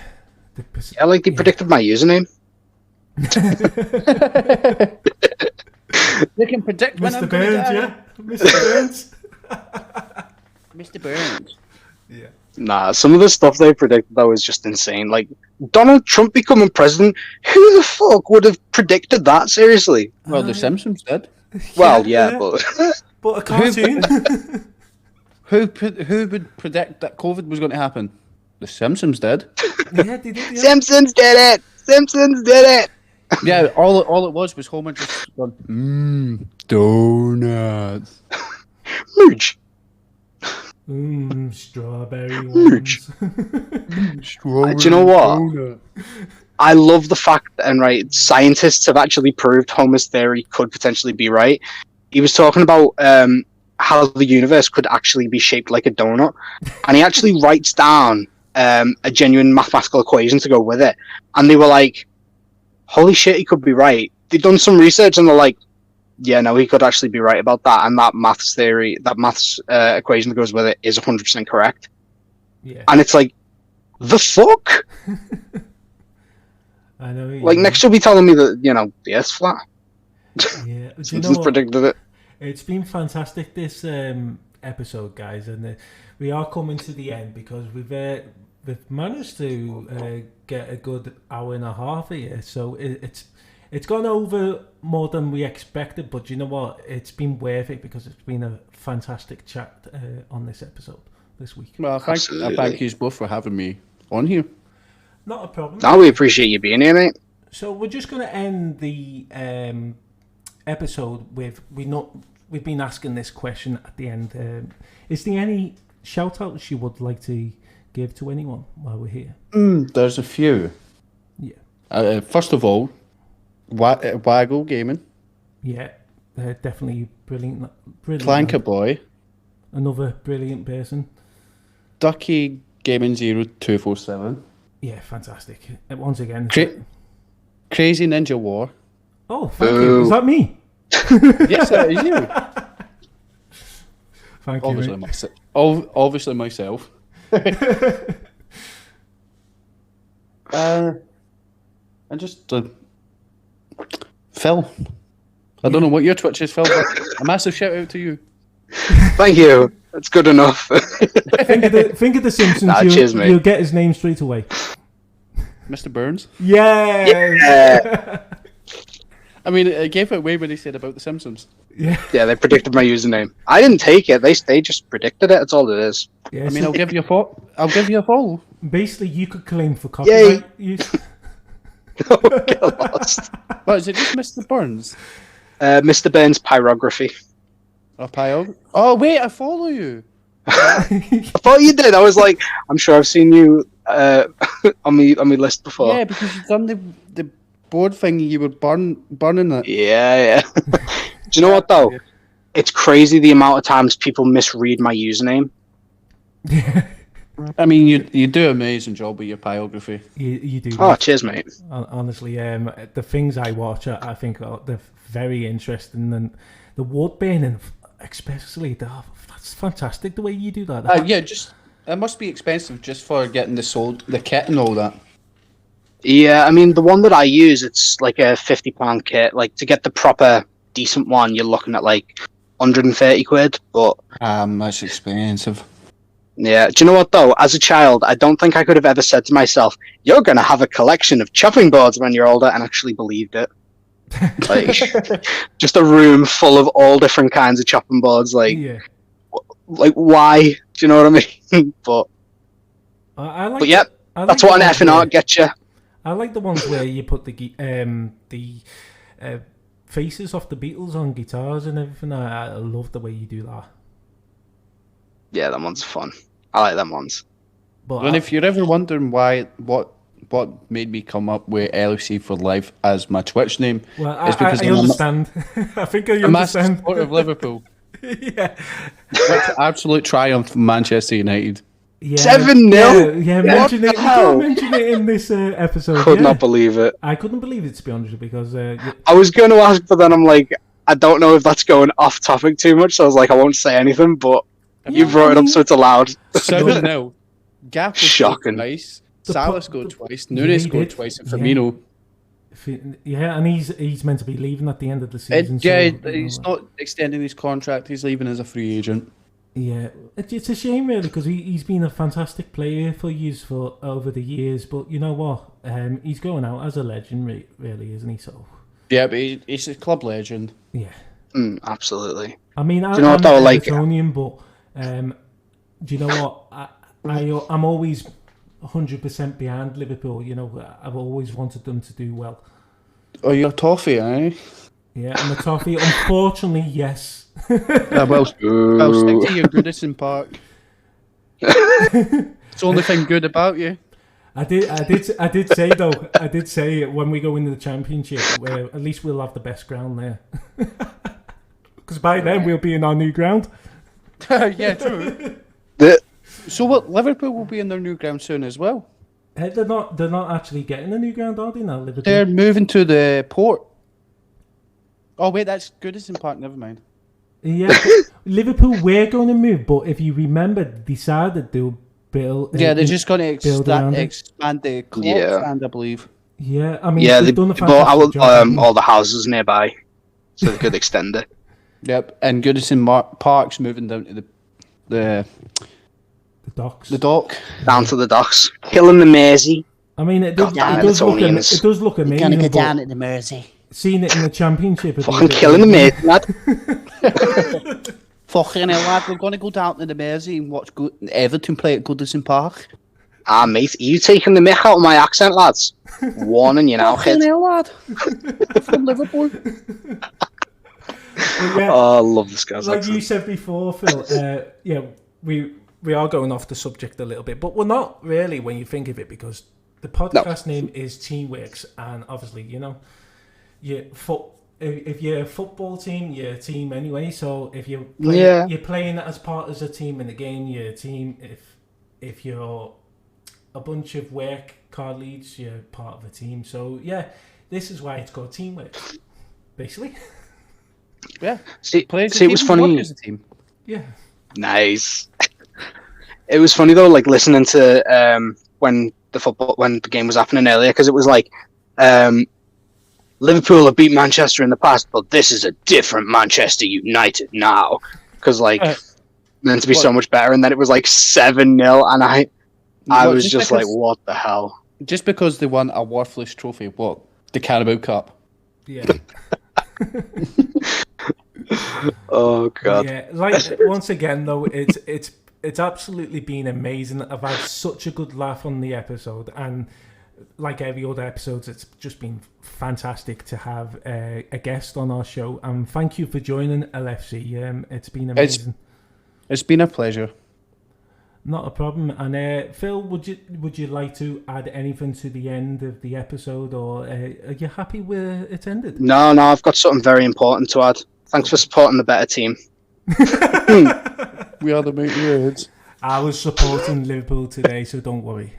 Yeah, like they predicted my username. They can predict when Mr. I'm Burns, gonna die. yeah? Mr. Burns. Mr. Burns. Yeah. Nah, some of the stuff they predicted though is just insane. Like Donald Trump becoming president. Who the fuck would have predicted that? Seriously? Well, The Simpsons did. Well, yeah. But But a cartoon. Who would predict that COVID was going to happen? The Simpsons did. Yeah, they did. Yeah. Simpsons did it. Simpsons did it. Yeah, all it was Homer just going, donuts. Mooch. Strawberry Huge. ones. Do you know what? I love the fact that, and right, scientists have actually proved Homer's theory could potentially be right. He was talking about how the universe could actually be shaped like a donut, and he actually writes down a genuine mathematical equation to go with it. And they were like, "Holy shit, he could be right." They've done some research, and they're like, yeah, no, he could actually be right about that, and that maths equation that goes with it is 100% correct. Yeah. And it's like, the fuck? I know. Like, next you'll be telling me that, the Earth's flat. Yeah. Do you Someone's predicted it. It's been fantastic, this episode, guys, and we are coming to the end because we've managed to get a good hour and a half here. So it's gone over more than we expected, but you know what? It's been worth it because it's been a fantastic chat on this episode this week. Well, thank you both for having me on here. Not a problem. No, we appreciate you being here, mate. So we're just going to end the episode with we've been asking this question at the end. Is there any shout outs you would like to give to anyone while we're here? There's a few. Yeah. First of all, Waggle Gaming. Yeah, definitely brilliant. Clanker Boy. Another brilliant person. Ducky Gaming 0247. Yeah, fantastic. Once again. Crazy Ninja War. Oh, thank you. Is that me? Yes, that is you. Thank Obviously, you. Obviously myself. And just Phil. I don't know what your Twitch is, Phil, but a massive shout out to you. Thank you. That's good enough. think of the Simpsons. Cheers, mate. You'll get his name straight away. Mr. Burns. Yeah. I mean, it gave it away when he said about the Simpsons. Yeah. Yeah, they predicted my username. I didn't take it. They just predicted it. That's all it is. Yeah, I mean, I'll give you a follow. Basically, you could claim for copyright use. Get lost. What is it? Just Mr. Burns? Mr. Burns Pyrography. Oh wait, I follow you. I thought you did. I was like, I'm sure I've seen you on my list before. Yeah, because you've done the board thing. You were burning it. Yeah. Do you know what though? It's crazy the amount of times people misread my username. I mean, you do an amazing job with your pyrography. You do. Oh, cheers, mate. Honestly, the things I watch, I think they're very interesting, and the wood burning, especially, that's fantastic the way you do that. Yeah, it must be expensive just for getting the kit and all that. Yeah, I mean the one that I use, it's like a £50 kit. Like to get the proper decent one, you're looking at like 130 quid. But that's expensive. Yeah, do you know what though? As a child, I don't think I could have ever said to myself, "You're gonna have a collection of chopping boards when you're older," and actually believed it. Like, just a room full of all different kinds of chopping boards. Like why? Do you know what I mean? But yeah, that's what an effing art gets you. I like the ones where you put the faces off the Beatles on guitars and everything. I love the way you do that. Yeah, that one's fun. I like them ones. And if you're ever wondering what made me come up with LFC4LIF as my Twitch name, well, is because I understand. I think I understand. A massive supporter of Liverpool. Yeah. Which absolute triumph for Manchester United. Yeah, 7-0. Yeah, mention it. Mention it in this episode. Could not believe it. I couldn't believe it, to be honest, because I was going to ask, but then I'm like, I don't know if that's going off topic too much. So I was like, I won't say anything. But you brought it up, so it's allowed. 7-0. Gap shocking. Twice. Salah scored twice. Nunes scored twice, and Firmino. Yeah, and he's meant to be leaving at the end of the season. He's not extending his contract. He's leaving as a free agent. Yeah, it's a shame really because he's been a fantastic player for years over the years. But you know what? He's going out as a legend, really, isn't he? So yeah, but he's a club legend. Yeah, absolutely. I mean, I'm an Evertonian, but do you know what? I'm always 100% behind Liverpool. You know, I've always wanted them to do well. Oh, you're a toffee, eh? Yeah, I'm a toffee. Unfortunately, yes. Well, stick to your Goodison Park. It's the only thing good about you. I did say though. I did say when we go into the Championship, where at least we'll have the best ground there. Because by then we'll be in our new ground. Yeah, true. So what? Liverpool will be in their new ground soon as well. They're not actually getting a new ground, are they now? Liverpool. They're moving to the port. Oh wait, that's Goodison Park. Never mind. Yeah, Liverpool were going to move, but if you remember, decided they'll build. Yeah, they're just going to around expand the club stand, I believe. Yeah, I mean, they done a bought fantastic job, all the houses nearby, so they could extend it. Yep, and Goodison Park's moving down to the docks. The dock. Down to the docks. Killing the Mersey. I mean, it does look amazing. You're going to go down at the Mersey. Seeing it in the Championship. Fucking killing the Mersey, lad. Fucking hell, lad. We're going to go down to the Mersey and watch Everton play at Goodison Park. Ah, mate, are you taking the mick out of my accent, lads? Warning you now, kid. Fucking hell, lad. From Liverpool. Yeah, oh, I love this guy's like accent. you said before, Phil, we are going off the subject a little bit, but we're not really when you think of it, because the podcast name is Teamworks, and obviously, you know, if you're a football team, you're a team anyway. So if you're playing as part as a team in the game, you're a team. If you're a bunch of work card leads, you're part of a team. So yeah, this is why it's called Teamworks, basically. Yeah. See, it was funny. As a team. Yeah. Nice. It was funny though, like listening to when the game was happening earlier, because it was like Liverpool have beat Manchester in the past, but this is a different Manchester United now, because like meant to be so much better, and then it was like 7-0, and I was just like, what the hell? Just because they won a worthless trophy, what? The Carabao Cup. Yeah. Oh god. Yeah, like once again though, it's absolutely been amazing. I've had such a good laugh on the episode, and like every other episode, it's just been fantastic to have a guest on our show. And thank you for joining, LFC. It's been amazing. It's been a pleasure. Not a problem. And Phil, would you like to add anything to the end of the episode, or are you happy where it ended? No, I've got something very important to add. Thanks for supporting the better team. We are the mighty Reds. I was supporting Liverpool today, so don't worry.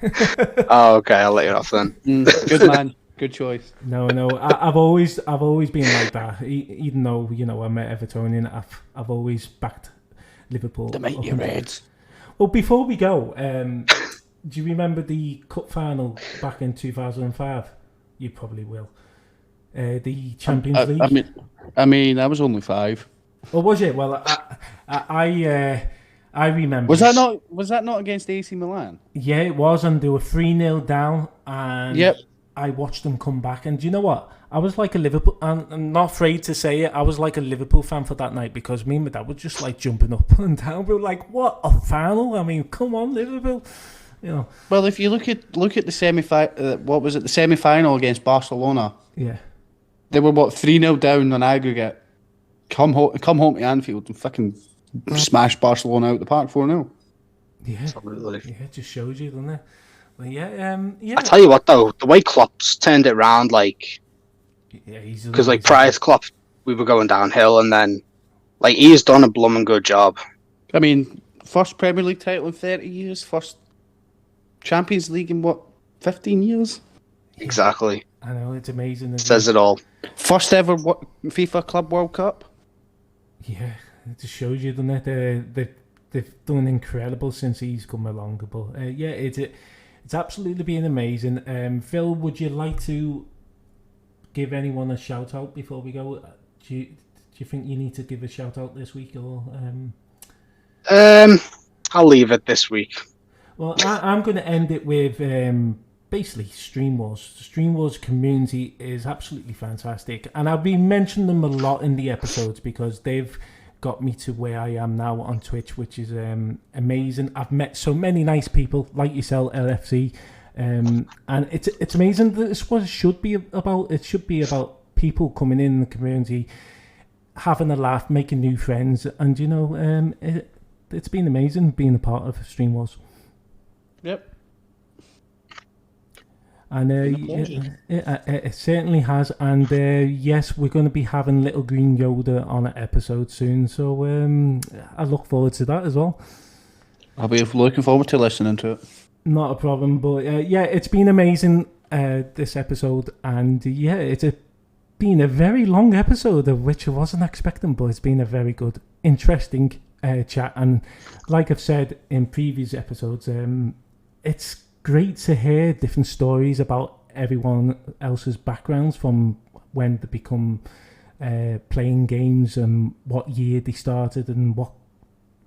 Oh, okay, I'll let you off then. Good man, good choice. No, I've always been like that. Even though I'm an Evertonian, I've always backed Liverpool. The mighty Reds. Well, before we go, do you remember the cup final back in 2005? You probably will. The Champions League. I mean, I was only 5. Oh, was it? Well, I remember. Was that not against AC Milan? Yeah, it was, and they were 3-0 down, and I watched them come back. And do you know what? I was like a Liverpool, and I'm not afraid to say it, I was like a Liverpool fan for that night, because me and my dad were just like jumping up and down. We were like, "What a final! I mean, come on, Liverpool!" You know. Well, if you look at the the semi-final against Barcelona? Yeah. They were 3-0 down on aggregate. Come home to Anfield and fucking smash Barcelona out the park 4-0. Yeah, absolutely. Yeah, it just shows you, doesn't it? Well, yeah. I tell you what, though, the way Klopp's turned it around, like, because like prior to Klopp, we were going downhill, and then like he has done a blooming good job. I mean, first Premier League title in 30 years, first Champions League in 15 years? Exactly. I know, it's amazing. Says it all. First ever FIFA Club World Cup. Yeah, it just shows you, doesn't it? They've done incredible since he's come along. But it's absolutely been amazing. Phil, would you like to give anyone a shout out before we go? Do you think you need to give a shout out this week, or? I'll leave it this week. Well, I'm going to end it with basically Stream Wars. The Stream Wars community is absolutely fantastic, and I've been mentioning them a lot in the episodes because they've got me to where I am now on Twitch, which is amazing. I've met so many nice people like yourself, LFC, and it's amazing. That's what it should be about. It should be about people coming in the community, having a laugh, making new friends, and it's been amazing being a part of Stream Wars. Yep. And it certainly has. And yes, we're going to be having Little Green Yoda on an episode soon. So I look forward to that as well. I'll be looking forward to listening to it. Not a problem. But yeah, it's been amazing, this episode. And yeah, it's been a very long episode, of which I wasn't expecting, but it's been a very good, interesting chat. And like I've said in previous episodes, it's great to hear different stories about everyone else's backgrounds from when they become playing games and what year they started and what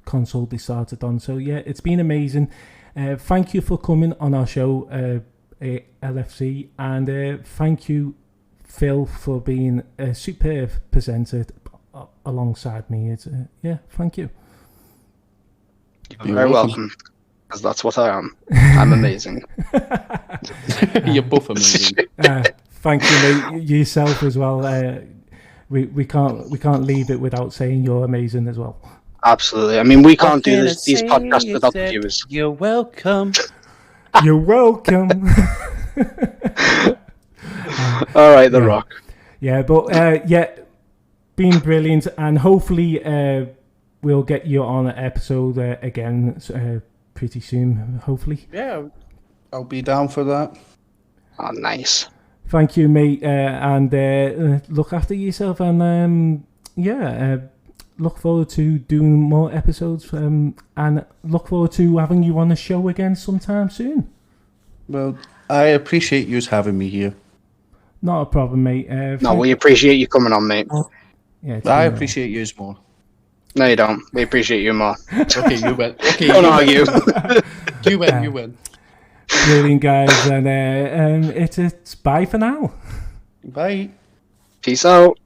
console they started on. So yeah, it's been amazing. Thank you for coming on our show, LFC, and thank you, Phil, for being a superb presenter alongside me. It's thank you. You're very welcome, because that's what I am. I'm amazing. You're both amazing. Thank you, mate, yourself as well. We can't leave it without saying you're amazing as well. Absolutely. I mean, we can't do these podcasts without the viewers. You're welcome. You're welcome. All right, The Rock. Yeah, but been brilliant, and hopefully we'll get you on an episode again pretty soon. Hopefully. Yeah, I'll be down for that. Oh, nice. Thank you, mate, and look after yourself, and look forward to doing more episodes, and look forward to having you on the show again sometime soon. Well, I appreciate you having me here. Not a problem, mate. No, we appreciate you coming on, mate. Yeah, I appreciate you more. No, you don't. We appreciate you more. Okay, you win. Okay, don't argue. You win. You win. Brilliant, guys, and it's bye for now. Bye. Peace out.